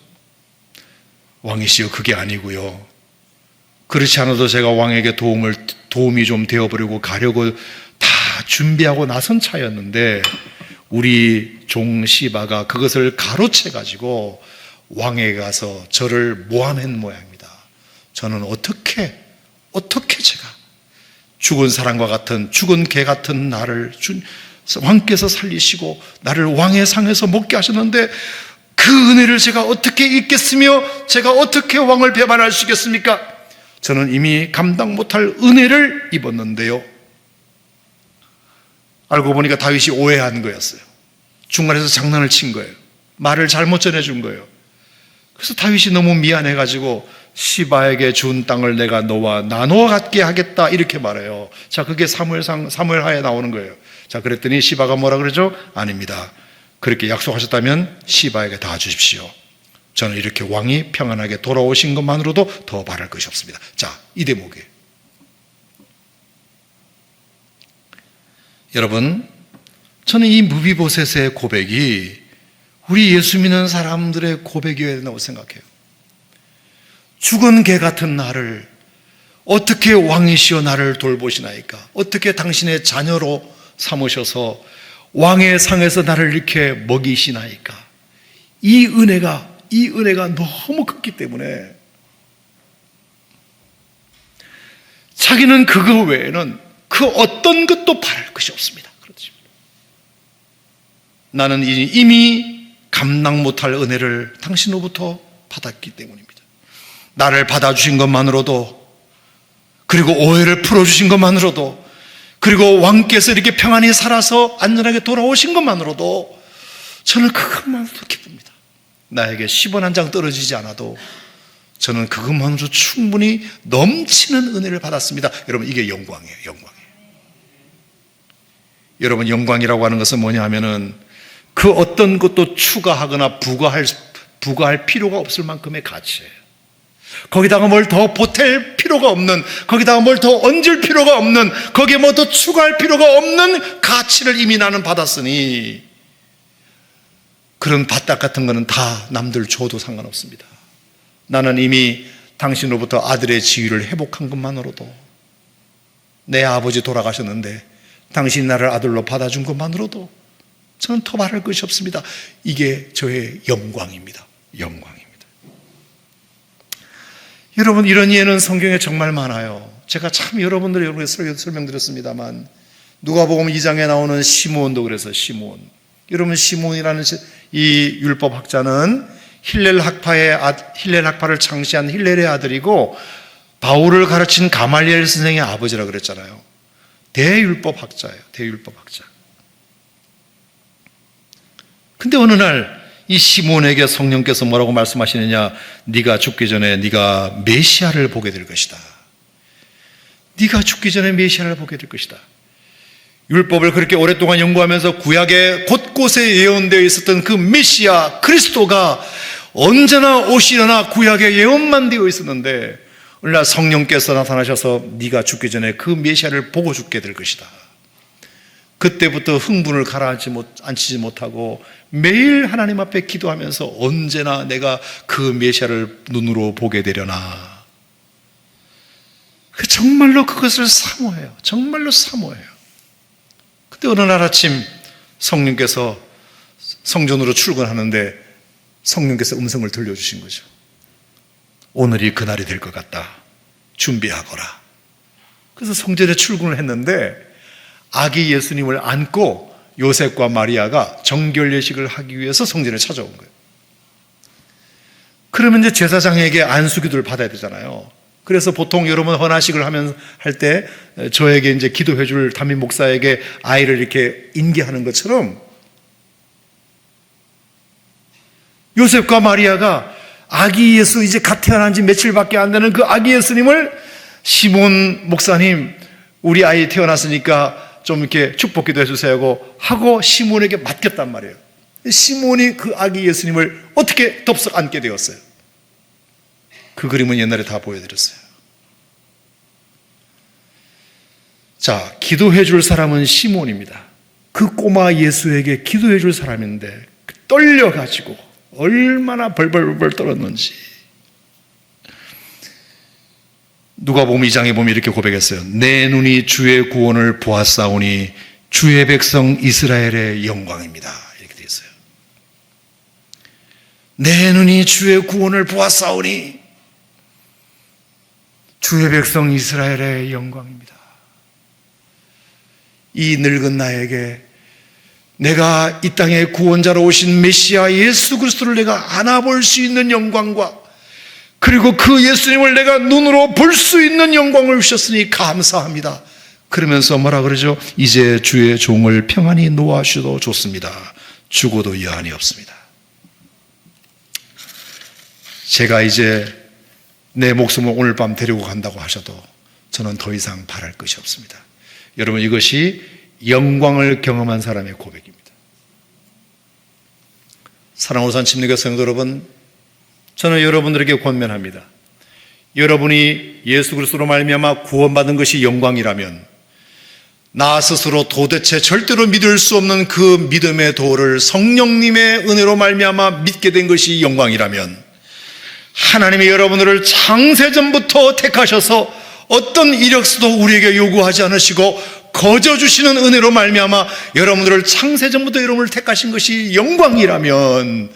왕이시여, 그게 아니고요. 그렇지 않아도 제가 왕에게 도움이 좀 되어버리고 가려고 다 준비하고 나선 차였는데 우리 종 시바가 그것을 가로채 가지고 왕에게 가서 저를 모함한 모양입니다. 저는 어떻게 어떻게 제가 죽은 사람과 같은, 죽은 개 같은 나를 왕께서 살리시고 나를 왕의 상에서 먹게 하셨는데 그 은혜를 제가 어떻게 잊겠으며 제가 어떻게 왕을 배반할 수 있겠습니까? 저는 이미 감당 못할 은혜를 입었는데요. 알고 보니까 다윗이 오해한 거였어요. 중간에서 장난을 친 거예요. 말을 잘못 전해준 거예요. 그래서 다윗이 너무 미안해가지고 시바에게 준 땅을 내가 너와 나누어 갖게 하겠다 이렇게 말해요. 자, 그게 사무엘하에 나오는 거예요. 자, 그랬더니 시바가 뭐라 그러죠? 아닙니다. 그렇게 약속하셨다면 시바에게 다 주십시오. 저는 이렇게 왕이 평안하게 돌아오신 것만으로도 더 바랄 것이 없습니다. 자, 이 대목이에요. 여러분, 저는 이 무비보셋의 고백이 우리 예수 믿는 사람들의 고백이어야 된다고 생각해요. 죽은 개 같은 나를 어떻게 왕이시여 나를 돌보시나이까? 어떻게 당신의 자녀로 삼으셔서 왕의 상에서 나를 이렇게 먹이시나이까? 이 은혜가 너무 크기 때문에 자기는 그거 외에는 그 어떤 것도 바랄 것이 없습니다. 그렇지. 나는 이미 감당 못할 은혜를 당신으로부터 받았기 때문입니다. 나를 받아주신 것만으로도, 그리고 오해를 풀어주신 것만으로도, 그리고 왕께서 이렇게 평안히 살아서 안전하게 돌아오신 것만으로도 저는 그것만으로도 기쁩니다. 나에게 10원 한 장 떨어지지 않아도 저는 그것만으로 충분히 넘치는 은혜를 받았습니다. 여러분, 이게 영광이에요. 영광이에요. 여러분, 영광이라고 하는 것은 뭐냐 하면은 그 어떤 것도 추가하거나 부과할 필요가 없을 만큼의 가치예요. 거기다가 뭘 더 보탤 필요가 없는, 거기다가 뭘 더 얹을 필요가 없는, 거기에 뭐 더 추가할 필요가 없는 가치를 이미 나는 받았으니 그런 밭딱 같은 거는 다 남들 줘도 상관없습니다. 나는 이미 당신으로부터 아들의 지위를 회복한 것만으로도, 내 아버지 돌아가셨는데 당신이 나를 아들로 받아준 것만으로도 저는 더 바랄 것이 없습니다. 이게 저의 영광입니다. 영광입니다. 여러분, 이런 예는 성경에 정말 많아요. 제가 참 여러분에게 설명드렸습니다만 누가복음 2장에 나오는 시므온도 그래서 시므온. 여러분, 시므온이라는 이 율법학자는 힐렐 학파를 창시한 힐렐의 아들이고 바울을 가르친 가말리엘 선생의 아버지라 그랬잖아요. 대율법학자예요. 대율법학자. 근데 어느 날 이 시몬에게 성령께서 뭐라고 말씀하시느냐? 네가 죽기 전에 네가 메시아를 보게 될 것이다. 네가 죽기 전에 메시아를 보게 될 것이다. 율법을 그렇게 오랫동안 연구하면서 구약에 곳곳에 예언되어 있었던 그 메시아 그리스도가 언제나 오시려나 구약에 예언만 되어 있었는데 어느 날 성령께서 나타나셔서 네가 죽기 전에 그 메시아를 보고 죽게 될 것이다. 그때부터 흥분을 가라앉히지 못하고 매일 하나님 앞에 기도하면서 언제나 내가 그 메시아를 눈으로 보게 되려나. 정말로 그것을 사모해요. 정말로 사모해요. 그때 어느 날 아침 성령께서 성전으로 출근하는데 성령께서 음성을 들려주신 거죠. 오늘이 그날이 될 것 같다. 준비하거라. 그래서 성전에 출근을 했는데 아기 예수님을 안고 요셉과 마리아가 정결 예식을 하기 위해서 성전에 찾아온 거예요. 그러면 이제 제사장에게 안수기도를 받아야 되잖아요. 그래서 보통 여러분 헌화식을 할 때 저에게 이제 기도해 줄 담임 목사에게 아이를 이렇게 인계하는 것처럼 요셉과 마리아가 아기 예수 이제 갓 태어난 지 며칠밖에 안 되는 그 아기 예수님을 시몬 목사님 우리 아이 태어났으니까 좀 이렇게 축복기도 해주세요 하고 시몬에게 맡겼단 말이에요. 시몬이 그 아기 예수님을 어떻게 덥석 안게 되었어요. 그 그림은 옛날에 다 보여드렸어요. 자, 기도해 줄 사람은 시몬입니다. 그 꼬마 예수에게 기도해 줄 사람인데 떨려가지고 얼마나 벌벌벌 떨었는지. 누가복음 2장에 보면 이렇게 고백했어요. 내 눈이 주의 구원을 보았사오니 주의 백성 이스라엘의 영광입니다. 이렇게 되어 있어요. 내 눈이 주의 구원을 보았사오니 주의 백성 이스라엘의 영광입니다. 이 늙은 나에게 내가 이 땅에 구원자로 오신 메시아 예수 그리스도를 내가 안아볼 수 있는 영광과 그리고 그 예수님을 내가 눈으로 볼 수 있는 영광을 주셨으니 감사합니다. 그러면서 뭐라 그러죠? 이제 주의 종을 평안히 놓아주셔도 좋습니다. 죽어도 여한이 없습니다. 제가 이제 내 목숨을 오늘 밤 데리고 간다고 하셔도 저는 더 이상 바랄 것이 없습니다. 여러분, 이것이 영광을 경험한 사람의 고백입니다. 사랑으로 산 침례교 성도 여러분, 저는 여러분들에게 권면합니다. 여러분이 예수 그리스도로 말미암아 구원받은 것이 영광이라면 나 스스로 도대체 절대로 믿을 수 없는 그 믿음의 도를 성령님의 은혜로 말미암아 믿게 된 것이 영광이라면 하나님이 여러분들을 창세전부터 택하셔서 어떤 이력서도 우리에게 요구하지 않으시고 거저 주시는 은혜로 말미암아 여러분들을 창세전부터 여러분을 택하신 것이 영광이라면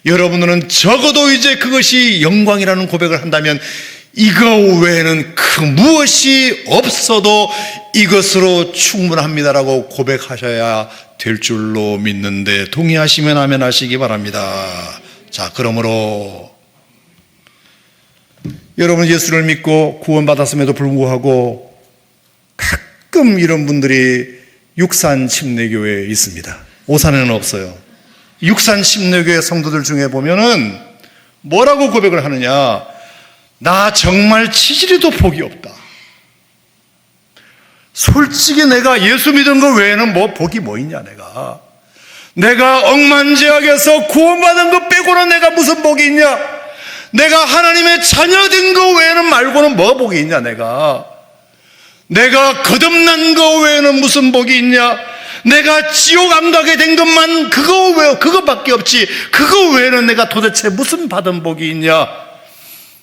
여러분들은 적어도 이제 그것이 영광이라는 고백을 한다면 이거 외에는 그 무엇이 없어도 이것으로 충분합니다라고 고백하셔야 될 줄로 믿는데 동의하시면 아멘 하시기 바랍니다. 자, 그러므로 여러분 예수를 믿고 구원받았음에도 불구하고 가끔 이런 분들이 육산 침례교회에 있습니다. 오산에는 없어요. 육산 침례교회 성도들 중에 보면은 뭐라고 고백을 하느냐? 나 정말 치질이도 복이 없다. 솔직히 내가 예수 믿은 거 외에는 뭐 복이 뭐 있냐 내가 억만제약에서 구원받은 거 빼고는 내가 무슨 복이 있냐? 내가 하나님의 자녀된 거 외에는 말고는 뭐 복이 있냐 내가 거듭난 거 외에는 무슨 복이 있냐? 내가 지옥 안 가게 된 것만 그거밖에 없지 그거 외에는 내가 도대체 무슨 받은 복이 있냐?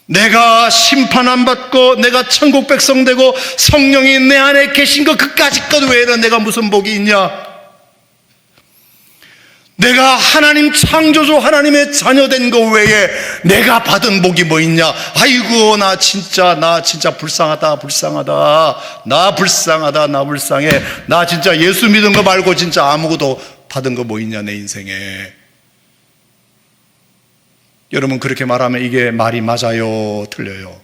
내가 심판 안 받고 내가 천국 백성 되고 성령이 내 안에 계신 것 그까짓 것 외에는 내가 무슨 복이 있냐? 내가 하나님 창조주 하나님의 자녀된 것 외에 내가 받은 복이 뭐 있냐? 아이고 나 진짜 불쌍하다 나 불쌍해 나 진짜 예수 믿은 거 말고 진짜 아무것도 받은 거 뭐 있냐 내 인생에. 여러분 그렇게 말하면 이게 말이 맞아요? 틀려요?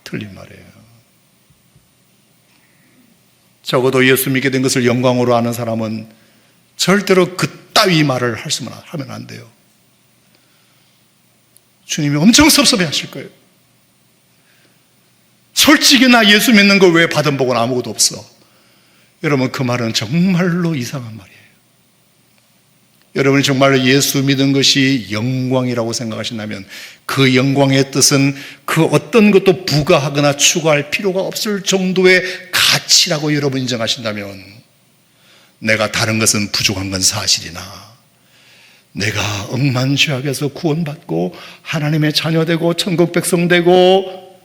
틀린 말이에요. 적어도 예수 믿게 된 것을 영광으로 아는 사람은 절대로 그따위 말을 하면 안 돼요. 주님이 엄청 섭섭해 하실 거예요. 솔직히 나 예수 믿는 거 외에 받은 복은 아무것도 없어. 여러분 그 말은 정말로 이상한 말이에요. 여러분이 정말로 예수 믿은 것이 영광이라고 생각하신다면 그 영광의 뜻은 그 어떤 것도 부과하거나 추가할 필요가 없을 정도의 가치라고 여러분 인정하신다면 내가 다른 것은 부족한 건 사실이나 내가 억만죄악에서 구원받고 하나님의 자녀되고 천국 백성 되고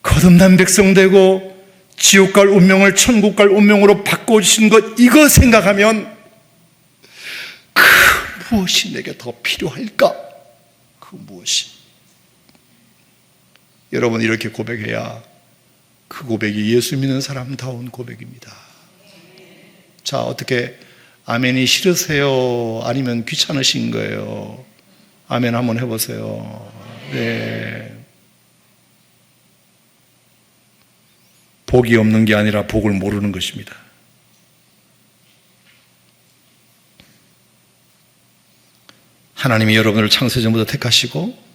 거듭난 백성 되고 지옥 갈 운명을 천국 갈 운명으로 바꿔주신 것 이거 생각하면 그 무엇이 내게 더 필요할까? 그 무엇이? 여러분 이렇게 고백해야 그 고백이 예수 믿는 사람다운 고백입니다. 자, 어떻게 아멘이 싫으세요? 아니면 귀찮으신 거예요? 아멘 한번 해보세요. 네. 복이 없는 게 아니라 복을 모르는 것입니다. 하나님이 여러분을 창세전부터 택하시고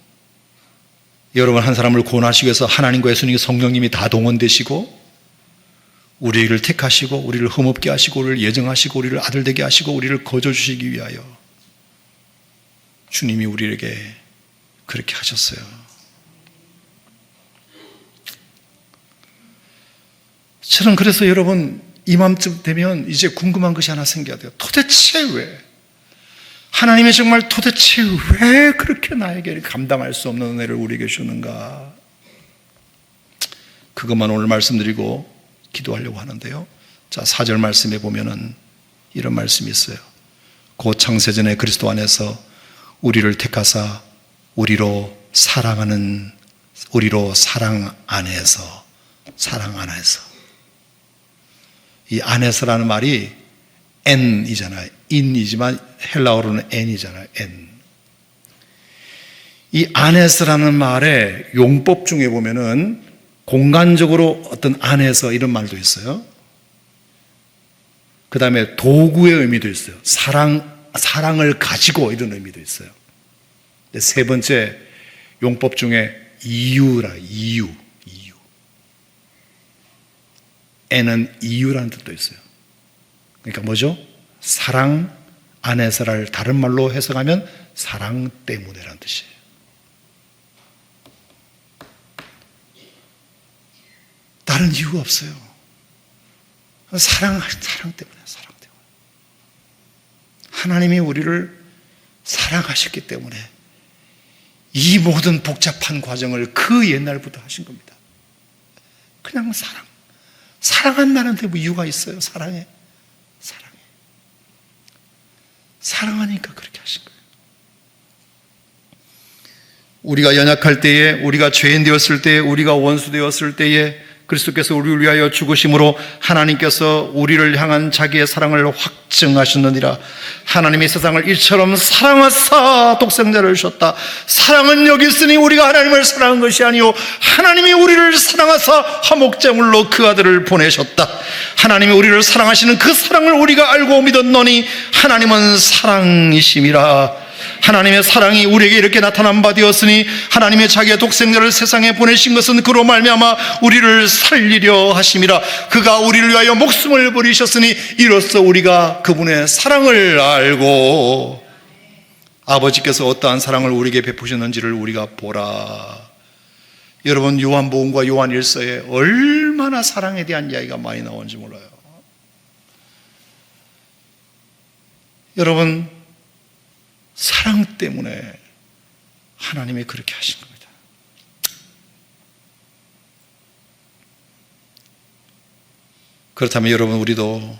여러분 한 사람을 구원하시기 위해서 하나님과 예수님 성령님이 다 동원되시고 우리를 택하시고 우리를 흠없게 하시고 우리를 예정하시고 우리를 아들 되게 하시고 우리를 거저 주시기 위하여 주님이 우리에게 그렇게 하셨어요. 저는 그래서 여러분 이맘쯤 되면 이제 궁금한 것이 하나 생겨야 돼요. 도대체 왜? 하나님이 정말 도대체 왜 그렇게 나에게 감당할 수 없는 은혜를 우리에게 주는가? 그것만 오늘 말씀드리고 기도하려고 하는데요. 자, 4절 말씀에 보면은 이런 말씀이 있어요. 곧 창세전에 그리스도 안에서 우리를 택하사 우리로 사랑하는 우리로 사랑 안에서, 사랑 안에서. 이 안에서라는 말이 n이잖아요. in이지만 헬라어로는 n이잖아요. n. 이 안에서라는 말의 용법 중에 보면은 공간적으로 어떤 안에서 이런 말도 있어요. 그 다음에 도구의 의미도 있어요. 사랑을 가지고 이런 의미도 있어요. 세 번째 용법 중에 이유. N은 이유라는 뜻도 있어요. 그러니까 뭐죠? 사랑 안에서를 다른 말로 해석하면 사랑 때문에라는 뜻이에요. 다른 이유가 없어요. 사랑 때문에. 하나님이 우리를 사랑하셨기 때문에 이 모든 복잡한 과정을 그 옛날부터 하신 겁니다. 그냥 사랑한다는데 뭐 이유가 있어요? 사랑해. 사랑하니까 그렇게 하신 거예요. 우리가 연약할 때에, 우리가 죄인 되었을 때에, 우리가 원수 되었을 때에 그리스도께서 우리를 위하여 죽으심으로 하나님께서 우리를 향한 자기의 사랑을 확증하셨느니라. 하나님이 세상을 이처럼 사랑하사 독생자를 주셨다. 사랑은 여기 있으니 우리가 하나님을 사랑한 것이 아니요 하나님이 우리를 사랑하사 화목제물로 그 아들을 보내셨다. 하나님이 우리를 사랑하시는 그 사랑을 우리가 알고 믿었노니 하나님은 사랑이심이라. 하나님의 사랑이 우리에게 이렇게 나타난 바 되었으니 하나님의 자기의 독생자를 세상에 보내신 것은 그로 말미암아 우리를 살리려 하심이라. 그가 우리를 위하여 목숨을 버리셨으니 이로써 우리가 그분의 사랑을 알고 아버지께서 어떠한 사랑을 우리에게 베푸셨는지를 우리가 보라. 여러분, 요한복음과 요한일서에 얼마나 사랑에 대한 이야기가 많이 나오는지 몰라요. 여러분, 사랑 때문에 하나님이 그렇게 하신 겁니다. 그렇다면 여러분, 우리도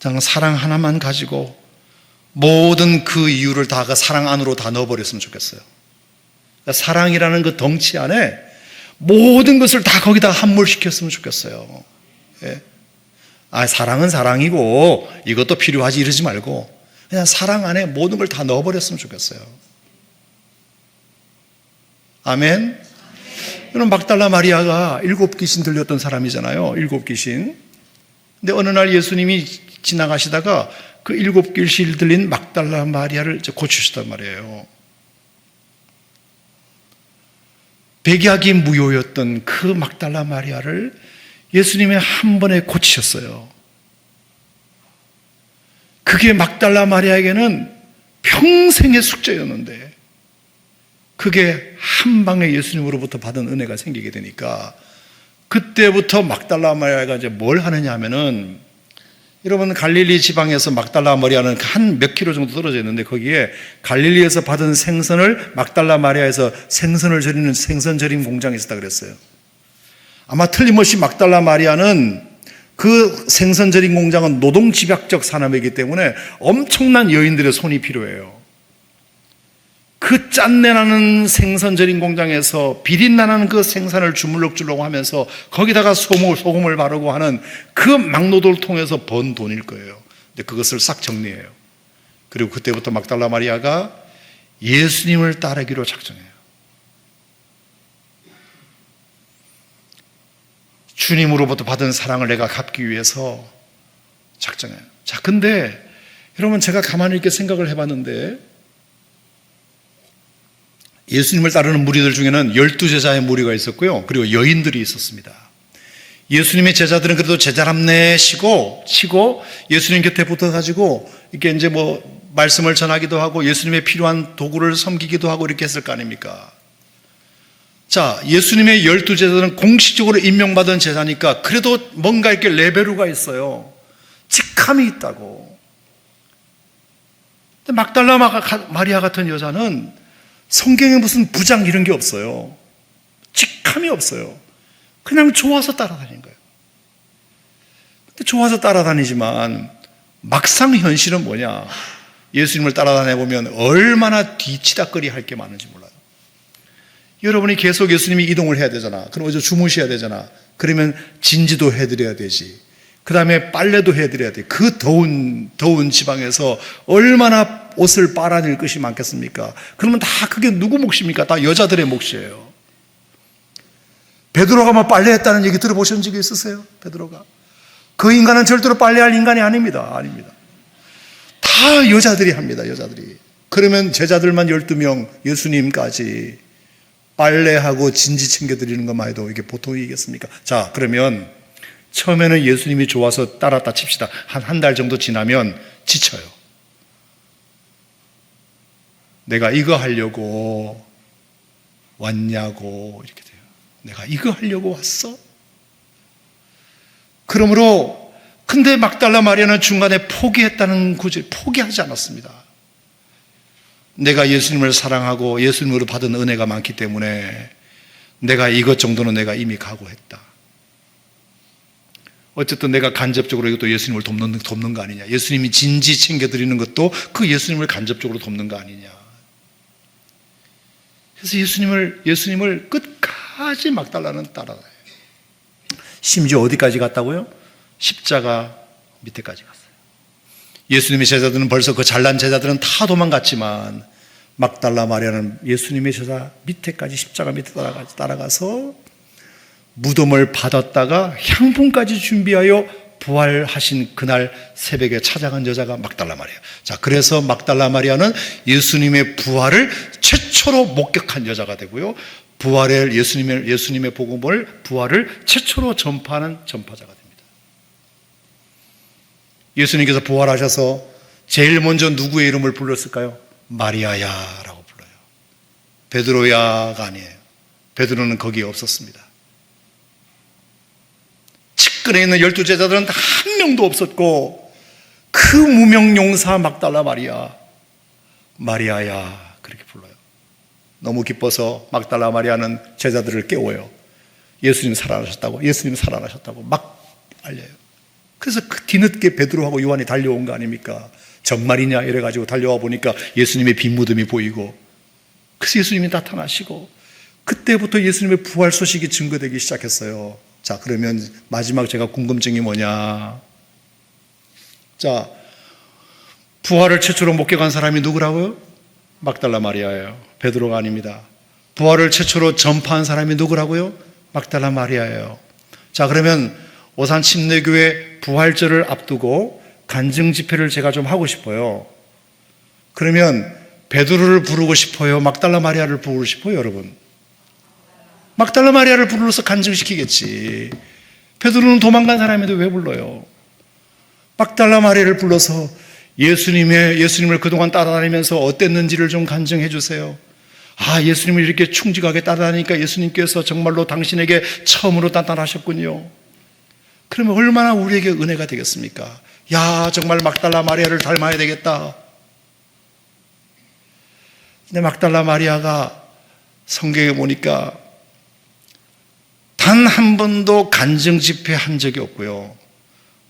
그냥 사랑 하나만 가지고 모든 그 이유를 다 그 사랑 안으로 다 넣어버렸으면 좋겠어요. 그러니까 사랑이라는 그 덩치 안에 모든 것을 다 거기다 함몰시켰으면 좋겠어요. 예? 사랑은 사랑이고 이것도 필요하지 이러지 말고 그냥 사랑 안에 모든 걸 다 넣어버렸으면 좋겠어요. 아멘. 여러분, 막달라 마리아가 7 귀신 들렸던 사람이잖아요. 7 귀신. 근데 어느 날 예수님이 지나가시다가 그 7 귀신 들린 막달라 마리아를 고치셨단 말이에요. 백약이 무효였던 그 막달라 마리아를 예수님이 한 번에 고치셨어요. 그게 막달라 마리아에게는 평생의 숙제였는데 그게 한 방에 예수님으로부터 받은 은혜가 생기게 되니까 그때부터 막달라 마리아가 이제 뭘 하느냐 하면은, 여러분, 갈릴리 지방에서 막달라 마리아는 한 몇 킬로 정도 떨어져 있는데 거기에 갈릴리에서 받은 생선을 막달라 마리아에서 생선을 절이는 생선 절임 공장이 있었다 그랬어요. 아마 틀림없이 막달라 마리아는 그 생선 절임 공장은 노동 집약적 산업이기 때문에 엄청난 여인들의 손이 필요해요. 그 짠내나는 생선 절임 공장에서 비린내나는 그 생선을 주물럭주물럭 하면서 거기다가 소금을 바르고 하는 그 막노동을 통해서 번 돈일 거예요. 근데 그것을 싹 정리해요. 그리고 그때부터 막달라 마리아가 예수님을 따르기로 작정해요. 주님으로부터 받은 사랑을 내가 갚기 위해서 작정해요. 자, 근데 여러분, 제가 가만히 이렇게 생각을 해봤는데 예수님을 따르는 무리들 중에는 12제자의 무리가 있었고요. 그리고 여인들이 있었습니다. 예수님의 제자들은 그래도 제자랍내시고 치고 예수님 곁에 붙어가지고 이렇게 이제 말씀을 전하기도 하고 예수님의 필요한 도구를 섬기기도 하고 이렇게 했을 거 아닙니까? 자, 예수님의 12제자들은 공식적으로 임명받은 제자니까 그래도 뭔가 이렇게 레벨루가 있어요. 직함이 있다고. 근데 막달라 마리아 같은 여자는 성경에 무슨 부장 이런 게 없어요. 직함이 없어요. 그냥 좋아서 따라다닌 거예요. 근데 좋아서 따라다니지만 막상 현실은 뭐냐? 예수님을 따라다녀보면 얼마나 뒤치다거리 할 게 많은지 몰라요. 여러분이 계속 예수님이 이동을 해야 되잖아. 그럼 어제 주무셔야 되잖아. 그러면 진지도 해드려야 되지. 그 다음에 빨래도 해드려야 돼. 그 더운 지방에서 얼마나 옷을 빨아낼 것이 많겠습니까? 그러면 다 그게 누구 몫입니까? 다 여자들의 몫이에요. 베드로가 막 빨래했다는 얘기 들어보신 적이 있으세요? 베드로가. 그 인간은 절대로 빨래할 인간이 아닙니다. 아닙니다. 다 여자들이 합니다. 여자들이. 그러면 제자들만 12명, 예수님까지 빨래하고 진지 챙겨드리는 것만 해도 이게 보통 일이겠습니까? 자, 그러면 처음에는 예수님이 좋아서 따랐다 칩시다. 한 달 정도 지나면 지쳐요. 내가 이거 하려고 왔냐고 이렇게 돼요. 내가 이거 하려고 왔어? 그러므로 근데 막달라 마리아는 중간에 포기했다는 구절, 포기하지 않았습니다. 내가 예수님을 사랑하고 예수님으로 받은 은혜가 많기 때문에 내가 이것 정도는 내가 이미 각오했다. 어쨌든 내가 간접적으로 이것도 예수님을 돕는 거 아니냐. 예수님이 진지 챙겨드리는 것도 그 예수님을 간접적으로 돕는 거 아니냐. 그래서 예수님을 끝까지 막달라는 따라가요. 심지어 어디까지 갔다고요? 십자가 밑에까지 갔어요. 예수님의 제자들은 벌써 그 잘난 제자들은 다 도망갔지만 막달라 마리아는 예수님의 제자 밑에까지 십자가 밑에 따라가서 무덤을 받았다가 향품까지 준비하여 부활하신 그날 새벽에 찾아간 여자가 막달라 마리아. 자, 그래서 막달라 마리아는 예수님의 부활을 최초로 목격한 여자가 되고요. 예수님의 부활을 최초로 전파하는 전파자가 됩니다. 예수님께서 부활하셔서 제일 먼저 누구의 이름을 불렀을까요? 마리아야라고 불러요. 베드로야가 아니에요. 베드로는 거기에 없었습니다. 측근에 있는 12제자들은 한 명도 없었고 그 무명용사 막달라 마리아야 그렇게 불러요. 너무 기뻐서 막달라 마리아는 제자들을 깨워요. 예수님 살아나셨다고 막 알려요. 그래서 그 뒤늦게 베드로하고 요한이 달려온 거 아닙니까? 정말이냐 이래가지고 달려와 보니까 예수님의 빈 무덤이 보이고, 그래서 예수님이 나타나시고, 그때부터 예수님의 부활 소식이 증거되기 시작했어요. 자, 그러면 마지막 제가 궁금증이 뭐냐? 자, 부활을 최초로 목격한 사람이 누구라고요? 막달라 마리아예요. 베드로가 아닙니다. 부활을 최초로 전파한 사람이 누구라고요? 막달라 마리아예요. 자, 그러면 오산 침례교회 부활절을 앞두고 간증 집회를 제가 좀 하고 싶어요. 그러면 베드로를 부르고 싶어요? 막달라 마리아를 부르고 싶어요, 여러분? 막달라 마리아를 불러서 간증시키겠지. 베드로는 도망간 사람인데 왜 불러요? 막달라 마리아를 불러서 예수님을 그동안 따라다니면서 어땠는지를 좀 간증해 주세요. 아, 예수님을 이렇게 충직하게 따라다니니까 예수님께서 정말로 당신에게 처음으로 나타나셨군요. 그러면 얼마나 우리에게 은혜가 되겠습니까? 야, 정말 막달라 마리아를 닮아야 되겠다. 근데 막달라 마리아가 성경에 보니까 단 한 번도 간증 집회한 적이 없고요.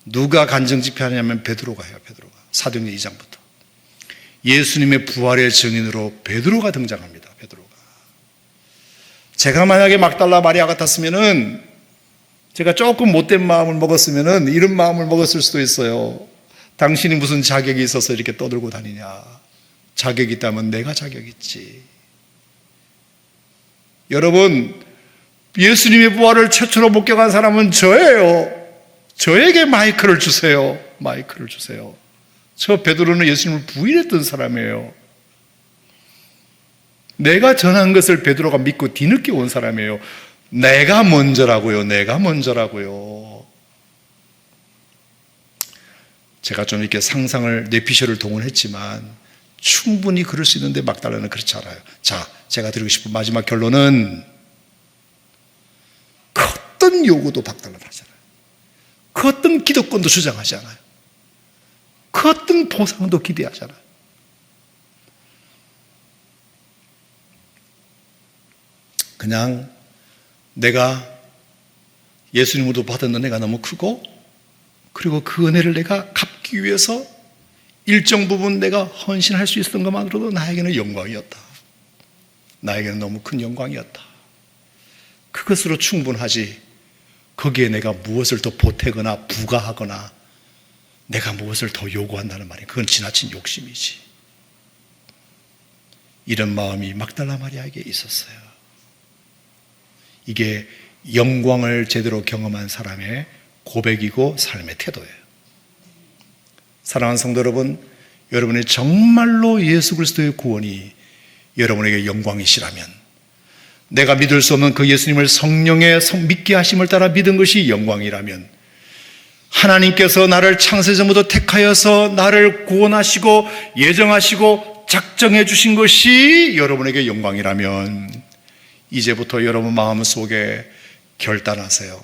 누가 간증 집회하냐면 베드로가 해요. 베드로가. 사도행전 2장부터. 예수님의 부활의 증인으로 베드로가 등장합니다. 베드로가. 제가 만약에 막달라 마리아 같았으면은, 제가 조금 못된 마음을 먹었으면은 이런 마음을 먹었을 수도 있어요. 당신이 무슨 자격이 있어서 이렇게 떠들고 다니냐. 자격이 있다면 내가 자격 있지. 여러분, 예수님의 부활을 최초로 목격한 사람은 저예요. 저에게 마이크를 주세요. 마이크를 주세요. 저 베드로는 예수님을 부인했던 사람이에요. 내가 전한 것을 베드로가 믿고 뒤늦게 온 사람이에요. 내가 먼저라고요. 내가 먼저라고요. 제가 좀 이렇게 뇌피셜을 동원했지만 충분히 그럴 수 있는데 막달라는 그렇지 않아요. 자, 제가 드리고 싶은 마지막 결론은, 그 어떤 요구도 막달라는 하잖아요. 그 어떤 기득권도 주장하지 않아요. 그 어떤 보상도 기대하지 않아요. 그냥 내가 예수님으로 받은 은혜가 너무 크고, 그리고 그 은혜를 내가 갚기 위해서 일정 부분 내가 헌신할 수 있었던 것만으로도 나에게는 영광이었다. 나에게는 너무 큰 영광이었다. 그것으로 충분하지. 거기에 내가 무엇을 더 보태거나 부가하거나 내가 무엇을 더 요구한다는 말이에요. 그건 지나친 욕심이지. 이런 마음이 막달라 마리아에게 있었어요. 이게 영광을 제대로 경험한 사람의 고백이고 삶의 태도예요. 사랑하는 성도 여러분, 여러분이 정말로 예수 그리스도의 구원이 여러분에게 영광이시라면, 내가 믿을 수 없는 그 예수님을 성령의 믿게 하심을 따라 믿은 것이 영광이라면, 하나님께서 나를 창세전부터 택하여서 나를 구원하시고 예정하시고 작정해 주신 것이 여러분에게 영광이라면, 이제부터 여러분 마음속에 결단하세요.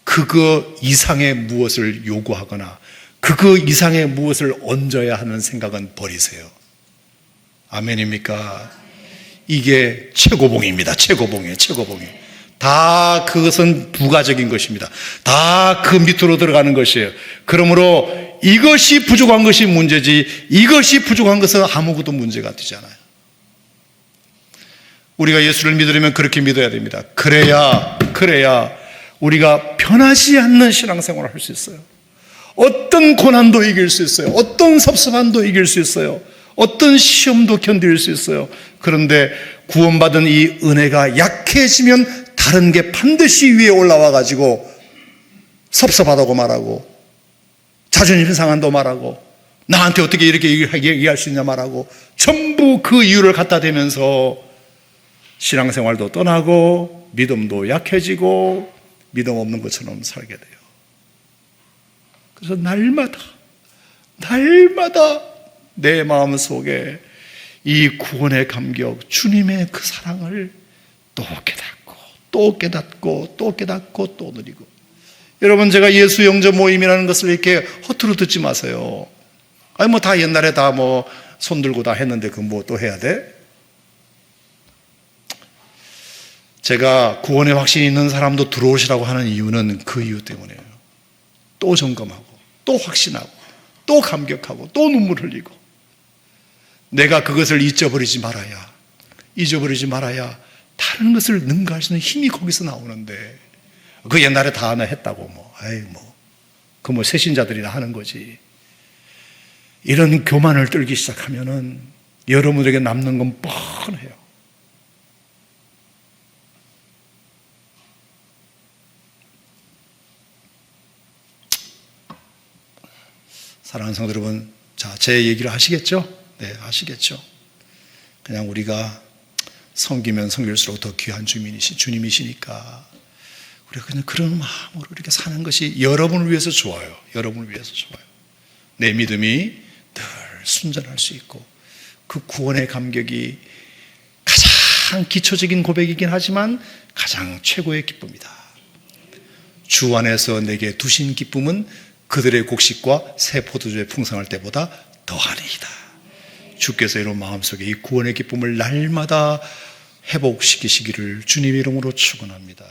그거 이상의 무엇을 요구하거나 그거 이상의 무엇을 얹어야 하는 생각은 버리세요. 아멘입니까? 이게 최고봉입니다. 최고봉이에요. 최고봉이. 다 그것은 부가적인 것입니다. 다 그 밑으로 들어가는 것이에요. 그러므로 이것이 부족한 것이 문제지, 이것이 부족한 것은 아무것도 문제가 되지 않아요. 우리가 예수를 믿으려면 그렇게 믿어야 됩니다. 그래야 우리가 변하지 않는 신앙생활을 할 수 있어요. 어떤 고난도 이길 수 있어요. 어떤 섭섭함도 이길 수 있어요. 어떤 시험도 견딜 수 있어요. 그런데 구원받은 이 은혜가 약해지면 다른 게 반드시 위에 올라와 가지고 섭섭하다고 말하고, 자존심 상한다고 말하고, 나한테 어떻게 이렇게 얘기할 수 있냐 말하고, 전부 그 이유를 갖다 대면서 신앙생활도 떠나고 믿음도 약해지고 믿음 없는 것처럼 살게 돼요. 그래서 날마다 내 마음속에 이 구원의 감격, 주님의 그 사랑을 또 깨닫고 또 누리고. 여러분, 제가 예수 영접 모임이라는 것을 이렇게 허투루 듣지 마세요. 아니 뭐 다 옛날에 다 뭐 손 들고 다 했는데 그 뭐 또 해야 돼? 제가 구원의 확신이 있는 사람도 들어오시라고 하는 이유는 그 이유 때문이에요. 또 점검하고 또 확신하고 또 감격하고 또 눈물 흘리고, 내가 그것을 잊어버리지 말아야 다른 것을 능가할 수 있는 힘이 거기서 나오는데, 그 옛날에 다 하나 했다고 그 새신자들이나 하는 거지. 이런 교만을 떨기 시작하면은 여러분에게 남는 건 뻔해요. 사랑하는 성도 여러분, 자, 제 얘기를 하시겠죠? 네, 아시겠죠? 그냥 우리가 섬기면 섬길수록 더 귀한 주님이시니까 우리가 그냥 그런 마음으로 이렇게 사는 것이 여러분을 위해서 좋아요. 여러분을 위해서 좋아요. 내 믿음이 늘 순전할 수 있고, 그 구원의 감격이 가장 기초적인 고백이긴 하지만 가장 최고의 기쁨이다. 주 안에서 내게 두신 기쁨은 그들의 곡식과 새 포도주의 풍성할 때보다 더하리이다. 주께서 이런 마음속에 이 구원의 기쁨을 날마다 회복시키시기를 주님의 이름으로 축원합니다.